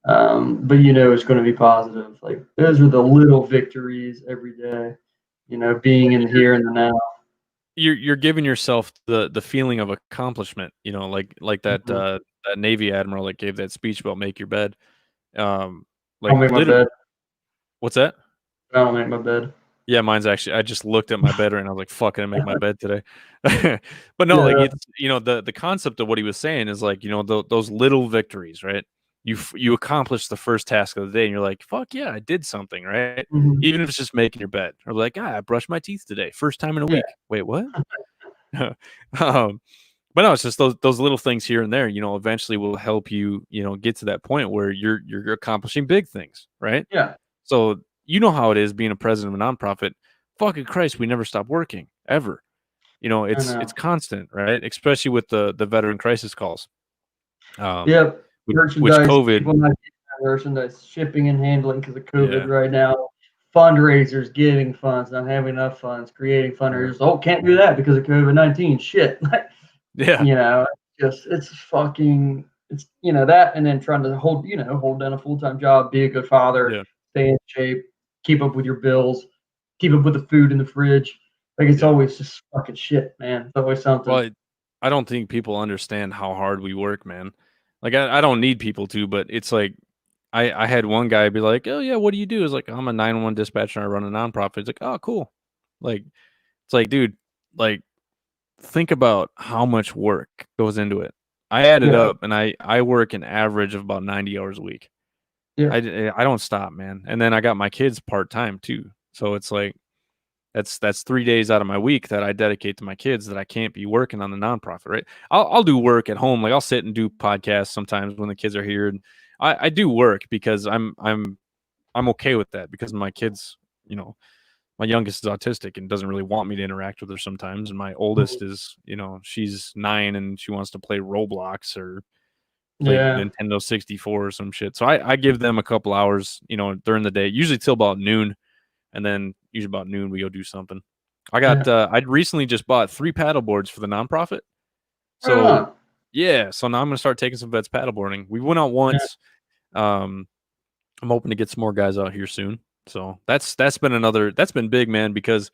But it's going to be positive. Like those are the little victories every day. Being in the here and the now. You're giving yourself the feeling of accomplishment, like that Mhm. that Navy admiral that gave that speech about make your bed. I'll Like make my literally, bed. what's that? I don't make my bed. Yeah, mine's actually. I just looked at my bed right and I was like, "Fuck, I didn't make my bed today." But no, like Yeah. it's the concept of what he was saying is like those little victories, right? You accomplish the first task of the day, and you're like, "Fuck yeah, I did something," right? Mhm. Even if it's just making your bed, or like, "Ah, I brushed my teeth today, first time in a Yeah. week." Wait, what? um, but no, it's just those little things here and there. Eventually will help you, get to that point where you're accomplishing big things, right? Yeah. So you know how it is being a president of a nonprofit. Fucking Christ, we never stop working ever. I It's know. constant, right? Especially with the veteran crisis calls. Um, Yep. which Merchandise, COVID, people not getting merchandise, shipping and handling because of COVID yeah, right now. Fundraisers, getting funds, not having enough funds, creating yeah, fundraisers. Oh, can't do that because of COVID-19. Shit. yeah, It's fucking, that, and then trying to hold down a full-time job, be a good father, yeah, stay in shape, keep up with your bills, keep up with the food in the fridge. Like it's yeah. always just fucking shit, man. It's always something. Well, I don't think people understand how hard we work, man. Like I don't need people to, but it's like I had one guy be like, "Oh yeah, what do you do?" It's like I'm a 911 dispatcher. And I run a nonprofit. It's like, "Oh, cool." Like it's like, dude, like think about how much work goes into it. I added Yeah. up and I work an average of about 90 hours a week. Yeah. I don't stop, man. And then I got my kids part-time too. So it's like that's 3 days out of my week that I dedicate to my kids that I can't be working on the nonprofit, right? I'll do work at home. Like I'll sit and do podcasts sometimes when the kids are here, and I do work because I'm okay with that because my kids, you know, my youngest is autistic and doesn't really want me to interact with her sometimes, and my Mhm. oldest is, she's 9 and she wants to play Roblox or play Yeah. Nintendo 64 or some shit. So I give them a couple hours, during the day, usually till about noon, and then usually about noon we go do something. Yeah. I recently just bought 3 paddle boards for the nonprofit. Right So on. yeah, so now I'm gonna start taking some vets paddleboarding. We went out Yeah. once. Um, I'm hoping to get some more guys out here soon. So that's been big, man, because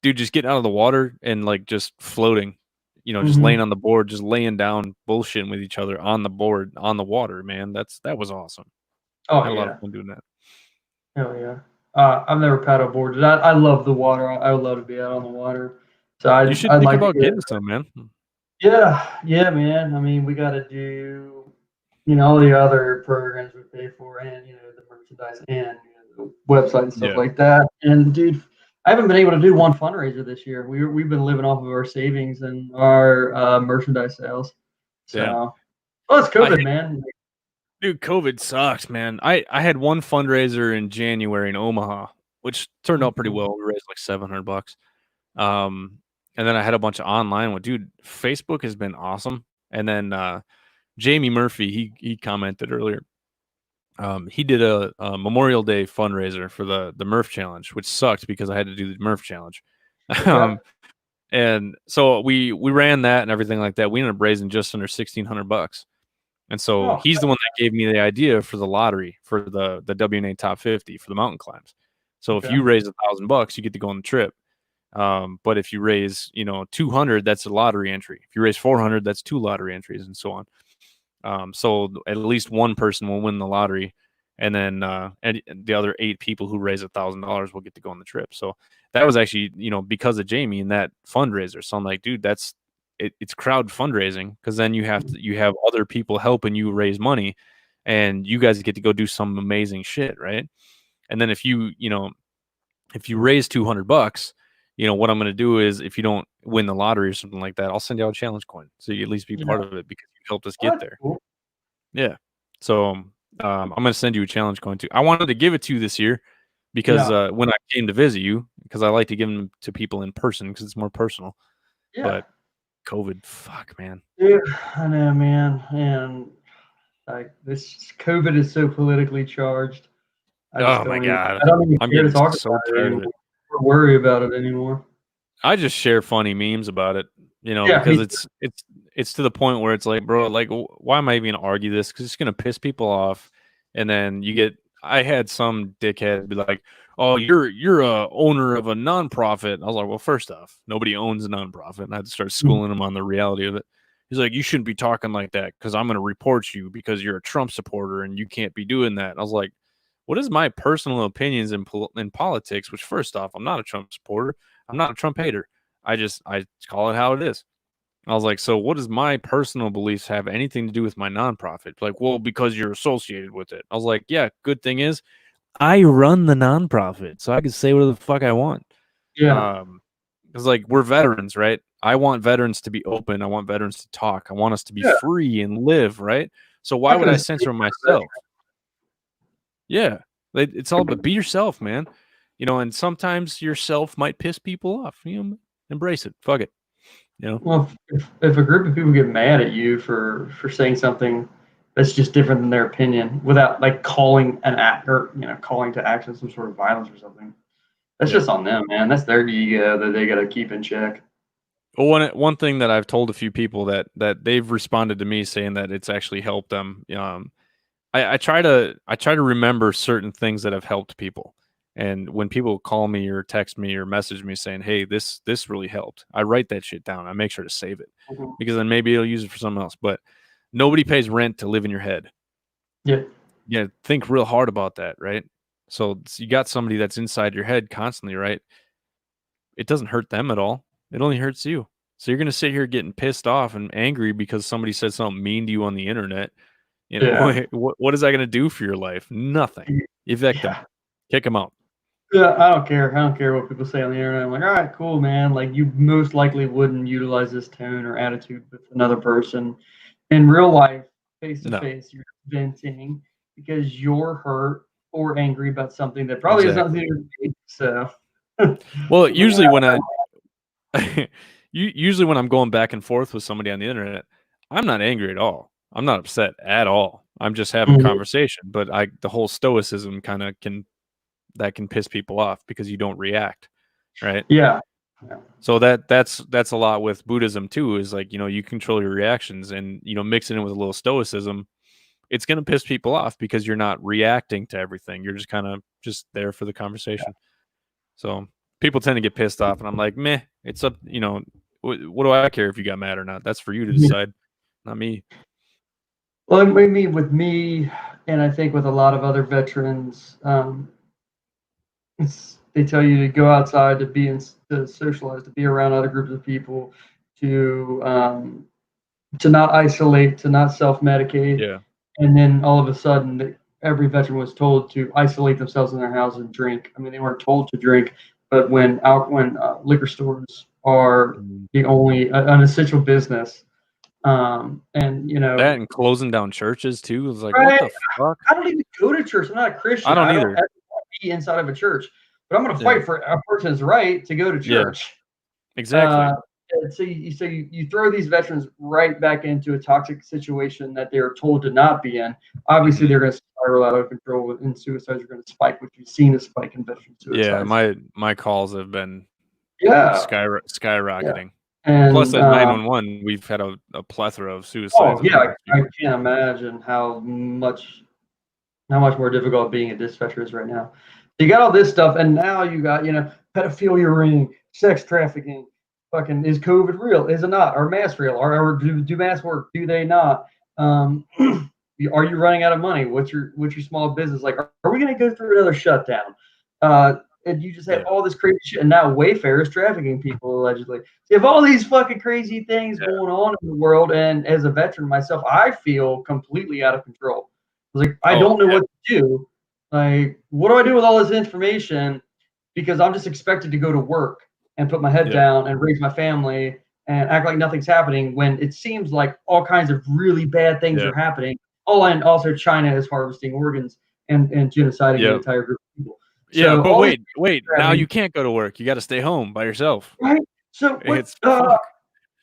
dude, just getting out of the water and like just floating, just laying Mhm. on the board, just laying down, bullshitting with each other on the board, on the water, man. That was awesome. Oh, Had a lot of yeah. fun doing that. Hell yeah. I've never paddle boarded. I love the water. I would love to be out on the water. So You should I'd think like to about get getting some, man. Yeah, man. I mean, we got to do, all the other programs we pay for, and the merchandise, and the website and stuff Yeah, like that. And dude, I haven't been able to do one fundraiser this year. We've been living off of our savings and our merchandise sales. damn. So, well, it's I COVID, man. Dude, COVID sucks, man. I had one fundraiser in January in Omaha, which turned out pretty well. We raised like $700. Um, and then I had a bunch of online one. Dude, Facebook has been awesome. And then Jamie Murphy, he commented earlier. He did a Memorial Day fundraiser for the Murph Challenge, which sucked because I had to do the Murph Challenge. Okay. And so we ran that and everything like that. We ended up raising just under $1,600. And so Oh, he's the one that gave me the idea for the lottery for the WNA Top 50 for the mountain climbs. So if okay. you raise $1,000, you get to go on the trip. But if you raise, 200, that's a lottery entry. If you raise 400, that's two lottery entries, and so on. So at least one person will win the lottery, and then and the other 8 people who raise $1,000 will get to go on the trip. So that was actually, because of Jamie and that fundraiser. So I'm like, dude, it's crowd fundraising, because then you have other people helping you raise money, and you guys get to go do some amazing shit, right? And then if you raise $200, what I'm going to do is, if you don't win the lottery or something like that, I'll send you out a challenge coin, so you at least be Yeah. part of it because you helped us Oh, get that's there. cool. Yeah. So I'm going to send you a challenge coin too. I wanted to give it to you this year because Yeah. when I came to visit you, because I like to give them to people in person because it's more personal. Yeah. But COVID, fuck, man. Yeah, I know, man. And like this COVID is so politically charged. Oh my God. I don't even I'm care to getting talk so about it tired of anymore it. or worry about it anymore. I just share funny memes about it, Yeah, because me it's to the point where it's like, bro, like, why am I even gonna argue this? Because it's gonna piss people off, and then I had some dickhead be like, "Oh, you're a owner of a nonprofit." I was like, "Well, first off, nobody owns a nonprofit," and I had to start too. schooling him on the reality of it. He's like, "You shouldn't be talking like that because I'm gonna report you because you're a Trump supporter and you can't be doing that." And I was like, "What is my personal opinions in politics?" Which, first off, I'm not a Trump supporter. I'm not a Trump hater. I call it how it is. I was like, so what does my personal beliefs have anything to do with my nonprofit? Like, well, because you're associated with it. I was like, yeah, good thing is I run the nonprofit, so I can say whatever the fuck I want. Yeah, Because like we're veterans, right? I want veterans to be open. I want veterans to talk. I want us to be yeah. free and live, right? So why Not would gonna I speak censor for myself? Yeah, it's all about be yourself, man. And sometimes yourself might piss people off. Embrace it. Fuck it. You know. Well, if a group of people get mad at you for saying something that's just different than their opinion without like calling an act or calling to action some sort of violence or something, that's Yeah. just on them, man. That's their ego that they got to keep in check. Well, one thing that I've told a few people that they've responded to me saying that it's actually helped them. I try to remember certain things that have helped people, and when people call me or text me or message me saying, "Hey, this really helped," I write that shit down. I make sure to save it Mhm. because then maybe I'll use it for something else. But nobody pays rent to live in your head. Yeah, Yeah, think real hard about that, right? So you got somebody that's inside your head constantly, right? It doesn't hurt them at all. It only hurts you. So you're gonna sit here getting pissed off and angry because somebody said something mean to you on the internet. yeah, What is that gonna do for your life? Nothing. Evict them. yeah. Kick them out. Yeah, I don't care. I don't care what people say on the internet. I'm like, all right, cool, man. Like, you most likely wouldn't utilize this tone or attitude with another person. In real life, face to No. face, you're venting because you're hurt or angry about something that probably has nothing to Exactly. do with me. So, Well, I'm like, usually when I usually when I'm going back and forth with somebody on the internet, I'm not angry at all. I'm not upset at all. I'm just having "Mhm, conversation, but the whole stoicism kind of can piss people off because you don't react, right? yeah, yeah, So that's a lot with Buddhism too, is like, you control your reactions, and mix it in with a little stoicism. It's going to piss people off because you're not reacting to everything. You're just kind of just there for the conversation. So people tend to get pissed off, and I'm like, meh, it's up, what do I care if you got mad or not? That's for you to yeah. decide, not me. Well, maybe with me, and I think with a lot of other veterans, they tell you to go outside to socialize, to be around other groups of people, to to not isolate, to not self-medicate, Yeah. and then all of a sudden, every veteran was told to isolate themselves in their house and drink. I mean, they weren't told to drink, but when liquor stores are Mm. the only an essential business, and That and closing down churches too is like, what right? the fuck? I don't even go to church. I'm not a I Christian. don't I don't either. ever want to be inside of a church, but I'm going to Yeah. fight for a person's right to go to Yeah. church. Exactly. And so you throw these veterans right back into a toxic situation that they are told to not be in. Obviously, Mhm. they're going to spiral out of control, and suicides are going to spike, which we've seen a spike in veteran Yeah, suicides. my calls have been Yeah, yeah. skyrocketing. Plus, And at 911, we've had a plethora of suicides oh in the yeah, last few I months. can't imagine how much more difficult being a dispatcher is right now. You got all this stuff, and now you got pedophilia ring, sex trafficking. Fucking is COVID real? Is it not? Are masks real? Or do masks work? Do they not? Are you running out of money? What's your small business like? Are we going to go through another shutdown? And you just have Yeah. all this crazy shit, and now Wayfair is trafficking people allegedly. So you have all these fucking crazy things Yeah. going on in the world, and as a veteran myself, I feel completely out of control. Like I Oh, don't know yeah. what to do. Like, what do I do with all this information? Because I'm just expected to go to work and put my head Yeah. down and raise my family and act like nothing's happening when it seems like all kinds of really bad things Yeah. are happening. Oh, and also China is harvesting organs and genociding an Yep. entire group of people. Yeah, So but all these wait. things are Now happening, you can't go to work. You got to stay home by yourself. right? So what? It's fuck.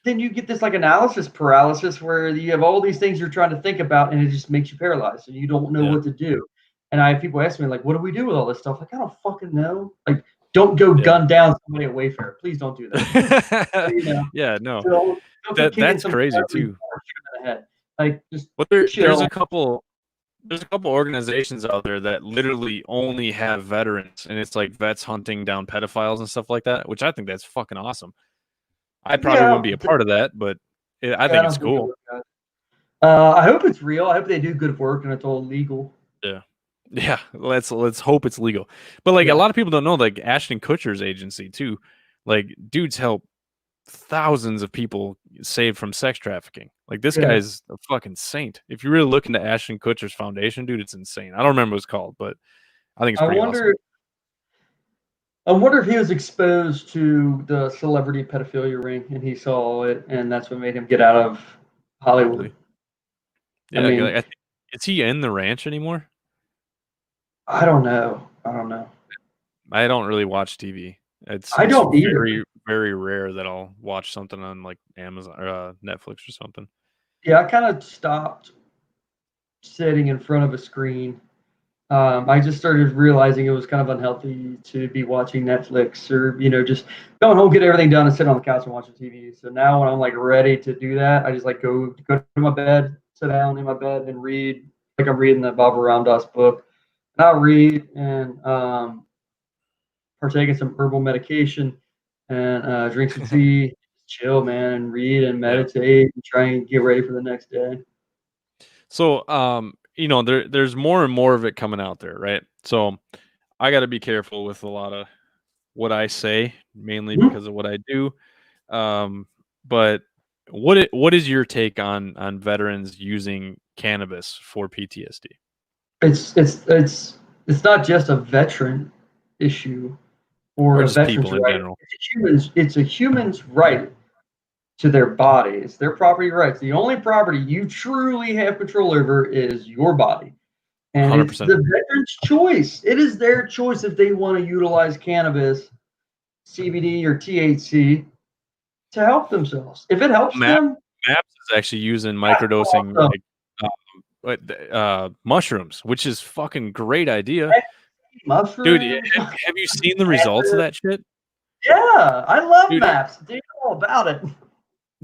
Then you get this like analysis paralysis where you have all these things you're trying to think about and it just makes you paralyzed and you don't know Yeah. what to do. And I have people ask me like, what do we do with all this stuff? Like, I don't fucking know. Like, don't go Yeah. gun down somebody at Wayfair. Please don't do that. Yeah, no. Don't go kicking That's some crazy celebrity too. in the head. Like, just But there's chill. a couple organizations out there that literally only have veterans, and it's like vets hunting down pedophiles and stuff like that, which I think that's fucking awesome. I probably wouldn't Yeah, be a part of that, but I I think it's don't think I cool. would, guys. I hope it's real. I hope they do good work and it's all legal. Yeah. Yeah, let's hope it's legal. But like a Yeah. lot of people don't know, like Ashton Kutcher's agency too. Like dudes help thousands of people saved from sex trafficking. Like this Yeah. guy's a fucking saint. If you really look into Ashton Kutcher's foundation, dude, it's insane. I don't remember what it's called, but I think it's I pretty awesome. wonder I wonder if he was exposed to the celebrity pedophilia ring and he saw it, and that's what made him get out of Hollywood. Probably. I Yeah, mean, is he in the ranch anymore? I don't know. I don't know. I don't really watch TV. It's I don't either. very, very rare that I'll watch something on like Amazon or Netflix or something. Yeah, I kind of stopped sitting in front of a screen. I just started realizing it was kind of unhealthy to be watching Netflix or just going home, get everything done, and sit on the couch and watch the TV. So now when I'm like ready to do that, I just like go to my bed, sit down in my bed, and read like I'm reading the Baba Ramdas book. And I'll read and partake in some herbal medication and drink some tea, chill, man, and read and Yeah. meditate and try and get ready for the next day. So, there's more and more of it coming out there, right? So, I got to be careful with a lot of what I say, mainly Mhm. because of what I do. But what is your take on veterans using cannabis for PTSD It's not just a veteran issue or or a just veteran's people in right. general? It's a human's right to their body. It's their property rights. The only property you truly have control over is your body. And it's 100%. the veteran's choice. It is their choice if they want to utilize cannabis, CBD or THC to help themselves. If it helps Map them, Maps is actually using that's microdosing awesome. like mushrooms, which is fucking great idea. Dude, Mushrooms. have you seen the results of that shit? Yeah, I love Dude, maps. They know all about it.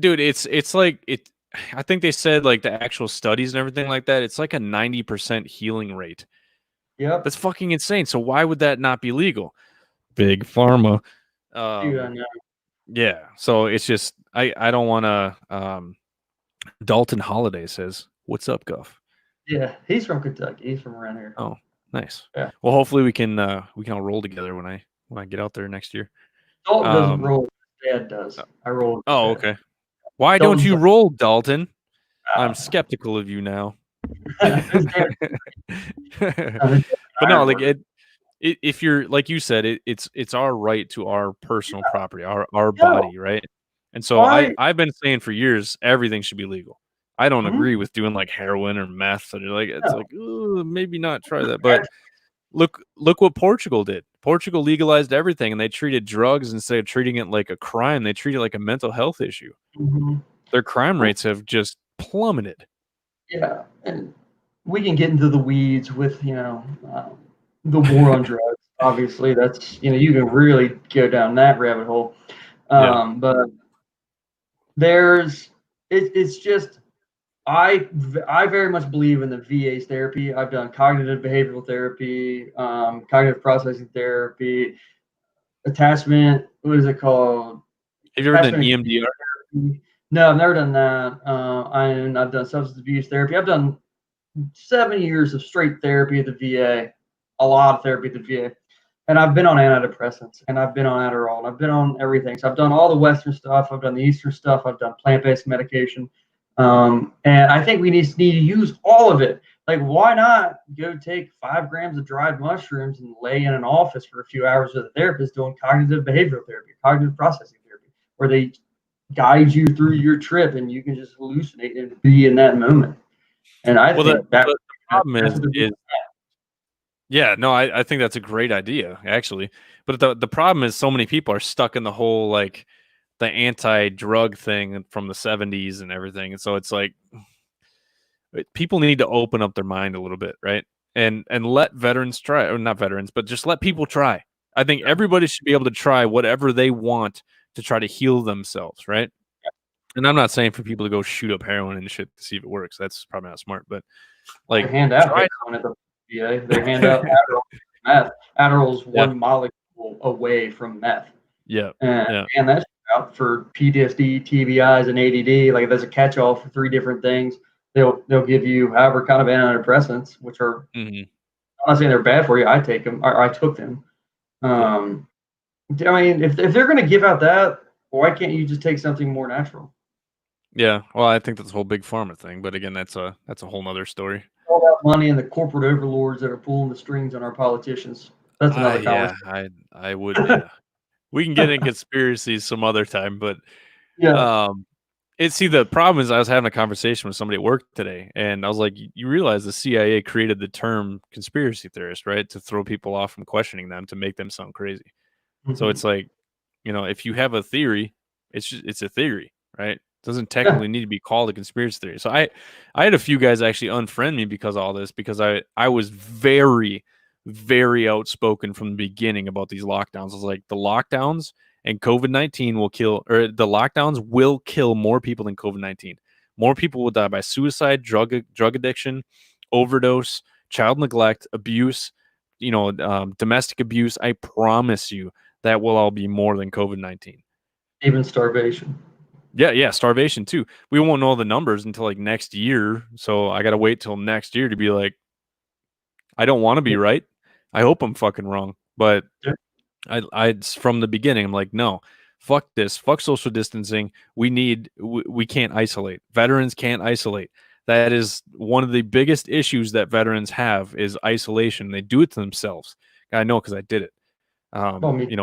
dude, it's like it I think they said like the actual studies and everything like that, it's like a 90% healing rate. Yep. That's fucking insane. So why would that not be legal? Big pharma. Dude, I Um, know. yeah. So it's just I don't want to Dalton Holiday says, "What's up, Guff?" Yeah, he's from Kentucky. He's from around here. Oh, nice. Yeah. Well, hopefully we can all roll together when I get out there next year. Dalton doesn't Um roll. His dad does. I roll with his oh, dad. okay. Why don't Dalton's you like, roll, Dalton? I'm "Ah." skeptical of you now. His dad, his dad's But an no, iron like worker. if you're like you said, it's our right to our personal property, our No, body, right? And so why? I've been saying for years everything should be legal. I don't Mhm, agree with doing like heroin or meth, and like it's no. like "Ooh, maybe not try that." But look what Portugal did. Portugal legalized everything, and they treated drugs instead of treating it like a crime. They treat it like a mental health issue. Mhm. Their crime Well, rates have just plummeted. yeah, and we can get into the weeds with, the war on drugs. Obviously, that's, you can really go down that rabbit hole. Yeah. But there's, it's just, I very much believe in the VA's therapy. I've done cognitive behavioral therapy, cognitive processing therapy, attachment. What is it called? Have you ever done Attachment and EMDR? confusion therapy. No, I've never done that. I've done substance abuse therapy. I've done 7 years of straight therapy at the VA, a lot of therapy at the VA. And I've been on antidepressants and I've been on Adderall and I've been on everything. So I've done all the Western stuff. I've done the Eastern stuff. I've done plant-based medication. And I think we need to use all of it. Like, why not go take 5 grams of dried mushrooms and lay in an office for a few hours with a therapist doing cognitive behavioral therapy, cognitive processing therapy, where they guide you through your trip and you can just hallucinate and be in that moment. And I Well, think that the problem that's what they're doing. is yeah, no, I think that's a great idea actually. But the problem is so many people are stuck in the whole like the anti-drug thing from the 70s and everything. And so it's like people need to open up their mind a little bit, right? And let veterans try, or not veterans, but just let people try. I think everybody should be able to try whatever they want to try to heal themselves, right? And I'm not saying for people to go shoot up heroin and shit to see if it works. That's probably not smart, but They like hand out try. heroin at the VA. They hand out Adderall, meth. Adderall's Yeah, one molecule away from meth, yeah, and yeah. and that's out for PTSD, TBIs, and ADD. Like, there's a catch-all for 3 different things. They'll give you however kind of antidepressants, which are, Hmm. I'm not saying they're bad for you. I take them, or I took them. Yeah. Um, I mean, if they're going to give out that, why can't you just take something more natural? Yeah, well, I think that's a whole big pharma thing, but again, that's a whole nother story. All that money and the corporate overlords that are pulling the strings on our politicians. That's another Yeah, conversation. I would, yeah. We can get in conspiracies some other time, but Yeah. um, see, the problem is I was having a conversation with somebody at work today, and I was like, you realize the CIA created the term conspiracy theorist, right? To throw people off from questioning them to make them sound crazy. So Mhm. it's like, if you have a theory, it's a theory, right? It doesn't Yeah. technically need to be called a conspiracy theory. So I had a few guys actually unfriend me because of all this because I was very very outspoken from the beginning about these lockdowns. I was like the lockdowns and COVID-19 will kill or the lockdowns will kill more people than COVID-19. More people will die by suicide, drug addiction, overdose, child neglect, abuse, domestic abuse. I promise you that will all be more than COVID-19. Even starvation. Yeah, yeah, starvation too. We won't know the numbers until like next year. So I got to wait till next year to be like, I don't want to be Yeah. right. I hope I'm fucking wrong. But Yeah. from the beginning, I'm like, no, fuck this. Fuck social distancing. We can't isolate. Veterans can't isolate. That is one of the biggest issues that veterans have is isolation. They do it to themselves. I know because I did it. Well, me.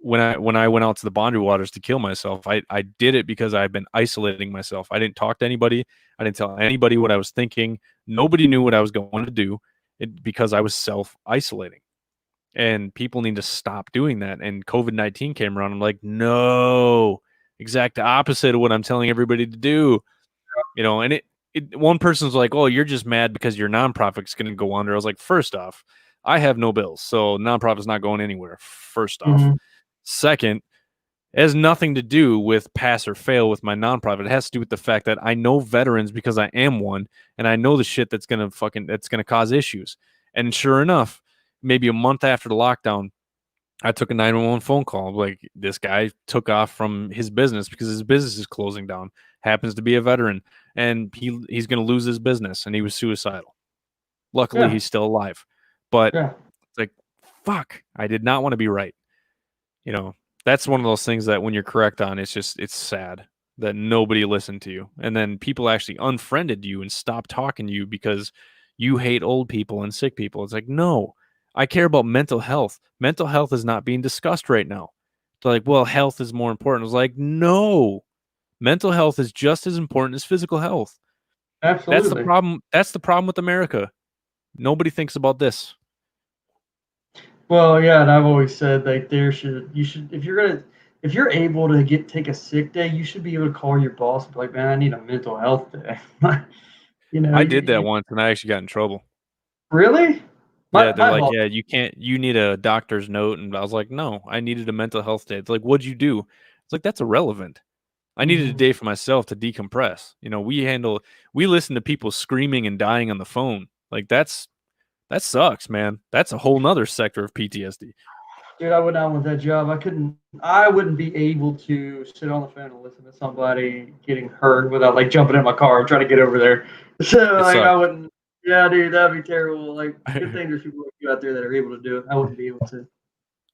When I went out to the Boundary Waters to kill myself, I did it because I've been isolating myself. I didn't talk to anybody. I didn't tell anybody what I was thinking. Nobody knew what I was going to do because I was self isolating. And people need to stop doing that. And COVID-19 came around. I'm like, no, exact opposite of what I'm telling everybody to do. And one person's like, oh, you're just mad because your nonprofit's going to go under. I was like, first off, I have no bills, so nonprofit's not going anywhere. First off, Mhm. second, it has nothing to do with pass or fail with my nonprofit. It has to do with the fact that I know veterans because I am one, and I know the shit that's gonna cause issues. And sure enough, maybe a month after the lockdown, I took a 911 phone call. Like this guy took off from his business because his business is closing down. Happens to be a veteran, and he's gonna lose his business, and he was suicidal. Luckily, Yeah. he's still alive, but Yeah. it's like, fuck, I did not want to be right. You know, that's one of those things that when you're correct on, it's sad. that nobody listened to you, and then people actually unfriended you and stopped talking to you because you hate old people and sick people. It's like, no, I care about mental health. Mental health is not being discussed right now. They're like, well, health is more important. I was like, no, mental health is just as important as physical health. That's the Absolutely. problem. That's the problem with America. Nobody thinks about this. Well, yeah, and I've always said like you should if you're able to take a sick day, you should be able to call your boss and be like, man, I need a mental health day. You know, I did that once and I actually got in trouble. really? Yeah, they're My like, boss. yeah, you need a doctor's note. And I was like, no, I needed a mental health day. It's like, what'd you do? It's like, that's irrelevant. I needed a Mhm. day for myself to decompress. We listen to people screaming and dying on the phone. Like that sucks, man. That's a whole nother sector of PTSD. Dude, I would not want that job. I wouldn't be able to sit on the phone and listen to somebody getting hurt without like jumping in my car and trying to get over there. So It like I sucks. wouldn't. Yeah, dude, that'd be terrible. Like, good thing there's people like you out there that are able to do it. I wouldn't be able to.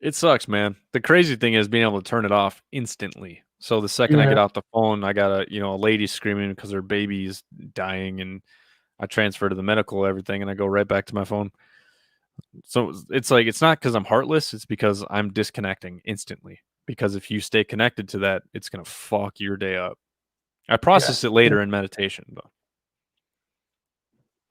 It sucks, man. The crazy thing is being able to turn it off instantly. So the second I Yeah. get off the phone, I got a lady screaming because her baby's dying, and I transfer to the medical, everything, and I go right back to my phone. So it's like it's not because I'm heartless; it's because I'm disconnecting instantly. Because if you stay connected to that, it's gonna fuck your day up. I process Yes. it later in meditation, though.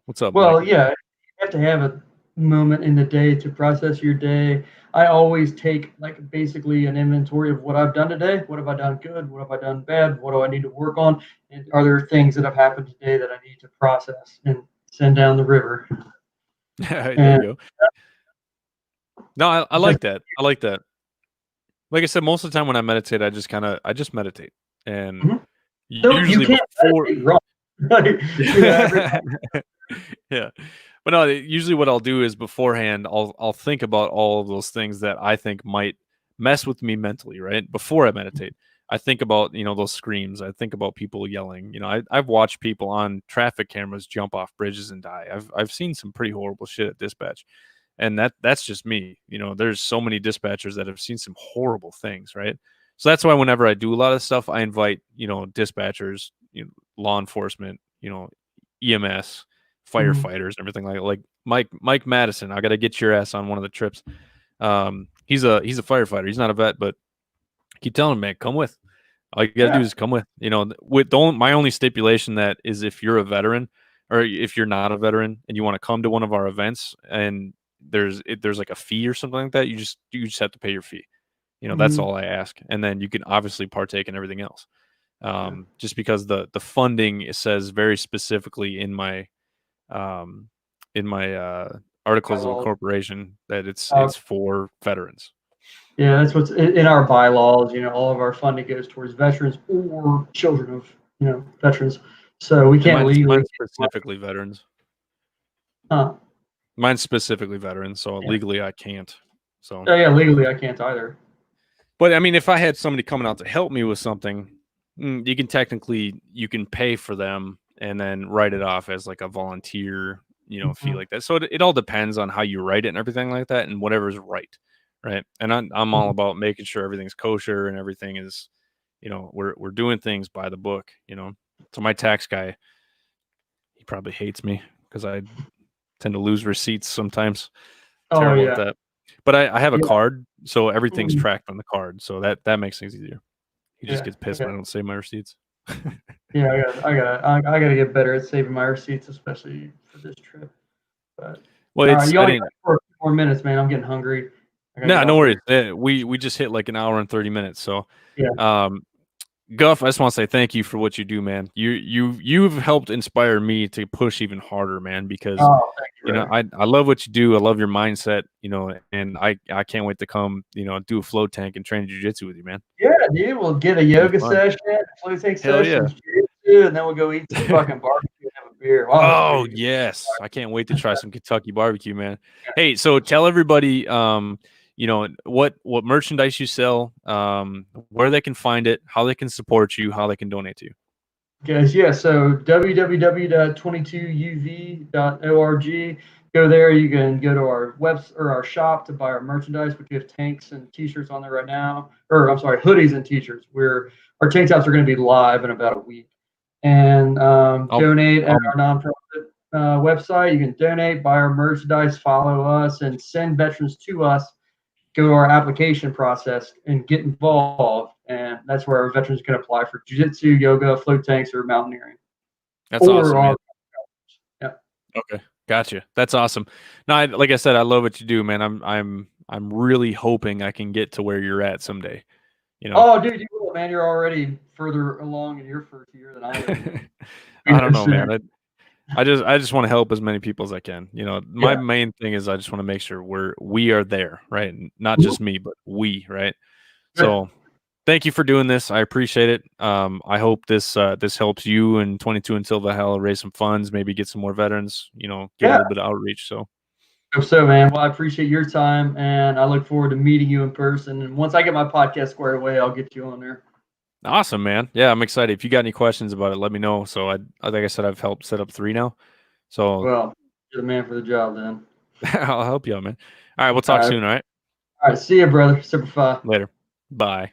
What's up, Mike? Well, yeah, you have to have a moment in the day to process your day. I always take like basically an inventory of what I've done today. What have I done good? What have I done bad? What do I need to work on? And are there things that have happened today that I need to process and send down the river? There And you go. No, I because like that. I like that. Like I said, most of the time when I meditate, I just meditate, and mhm. So you usually can't before, meditate wrong. Like, every yeah, yeah. But no, usually what I'll do is beforehand, I'll think about all of those things that I think might mess with me mentally, right? Before I meditate. I think about, those screams. I think about people yelling. I've watched people on traffic cameras jump off bridges and die. I've seen some pretty horrible shit at dispatch. And that's just me. There's so many dispatchers that have seen some horrible things, right? So that's why whenever I do a lot of stuff, I invite, dispatchers, law enforcement, EMS, Mhm. firefighters, everything like Mike Madison. I got to get your ass on one of the trips. He's a firefighter. He's not a vet, but I keep telling him, man, come with. All you got to do Yeah. is come with. With my only stipulation that is if you're a veteran or if you're not a veteran and you want to come to one of our events and there's like a fee or something like that, you just have to pay your fee. That's Mhm. all I ask, and then you can obviously partake in everything else. Yeah. Just because the funding it says very specifically um, in my articles of Bylaws. incorporation that Uh, it's for veterans. yeah, that's what's in our bylaws. All of our funding goes towards veterans or children of veterans. So we And can't legally mine's get money. specifically veterans. Huh. Mine's specifically veterans, so Yeah. legally I can't. So, Oh, yeah, legally I can't either. but I mean, if I had somebody coming out to help me with something, you can pay for them and then write it off as like a volunteer, fee Mhm. like that. So it all depends on how you write it and everything like that, and whatever's right? And I'm all Mhm. about making sure everything's kosher and everything is, we're doing things by the book. So my tax guy, he probably hates me because I tend to lose receipts sometimes. Oh Terrible at yeah. that. But I have a Yeah. card, so everything's Mhm. tracked on the card, so that makes things easier. He just Yeah. gets pissed Okay. when I don't save my receipts. Yeah, I gotta get better at saving my receipts, especially for this trip. But Well, all right, it's you I only didn't. got 4 more minutes, man. I'm getting hungry. I gotta No, get no off worries. here. We just hit like an hour and 30 minutes. So, Yeah. um, Guff, I just want to say thank you for what you do, man. You've helped inspire me to push even harder, man. Because Oh, thank you, brother. I love what you do. I love your mindset. And I can't wait to come do a float tank and train jujitsu with you, man. Yeah, dude, we'll get a It'll be yoga fun. session, flow tank Hell yeah. sessions, jiu-jitsu, and then we'll go eat some fucking barbecue and have a beer. Wow, that's Oh, pretty good. yes. I can't wait to try some Kentucky barbecue, man. Hey, so tell everybody, what merchandise you sell, where they can find it, how they can support you, how they can donate to you. Guys, yeah, so www.22uv.org. go there. You can go to our or our shop to buy our merchandise, which we have tanks and t-shirts on there right now. Or I'm sorry, hoodies and t-shirts. Where our tank tops are going to be live in about a week. And I'll, donate at I'll our nonprofit website. You can donate, buy our merchandise, follow us, and send veterans to us. Go to our application process and get involved. And that's where our veterans can apply for jiu-jitsu, yoga, float tanks, or mountaineering. That's Or awesome, man. our, yeah. Okay, gotcha. That's awesome. No, like I said, I love what you do, man. I'm really hoping I can get to where you're at someday. You know, Oh, dude, you will, man. You're already further along in your first year than I am. I don't know, Soon. man. I just want to help as many people as I can. You know, my Yeah. main thing is I just want to make sure we are there, right? Not just me, but we, right? Yeah. So thank you for doing this. I appreciate it. I hope this helps you and 22 until Valhalla raise some funds, maybe get some more veterans. You know, get a Yeah. little bit of outreach. So Hope so, man. Well, I appreciate your time, and I look forward to meeting you in person. And once I get my podcast squared away, I'll get you on there. awesome, man. Yeah, I'm excited. If you got any questions about it, let me know. So like I said, I've helped set up 3 now. So Well, you're the man for the job, then. I'll help you out, man. All right, we'll All talk right. soon. All right, All right. See you, brother. Super Fi. later. Bye.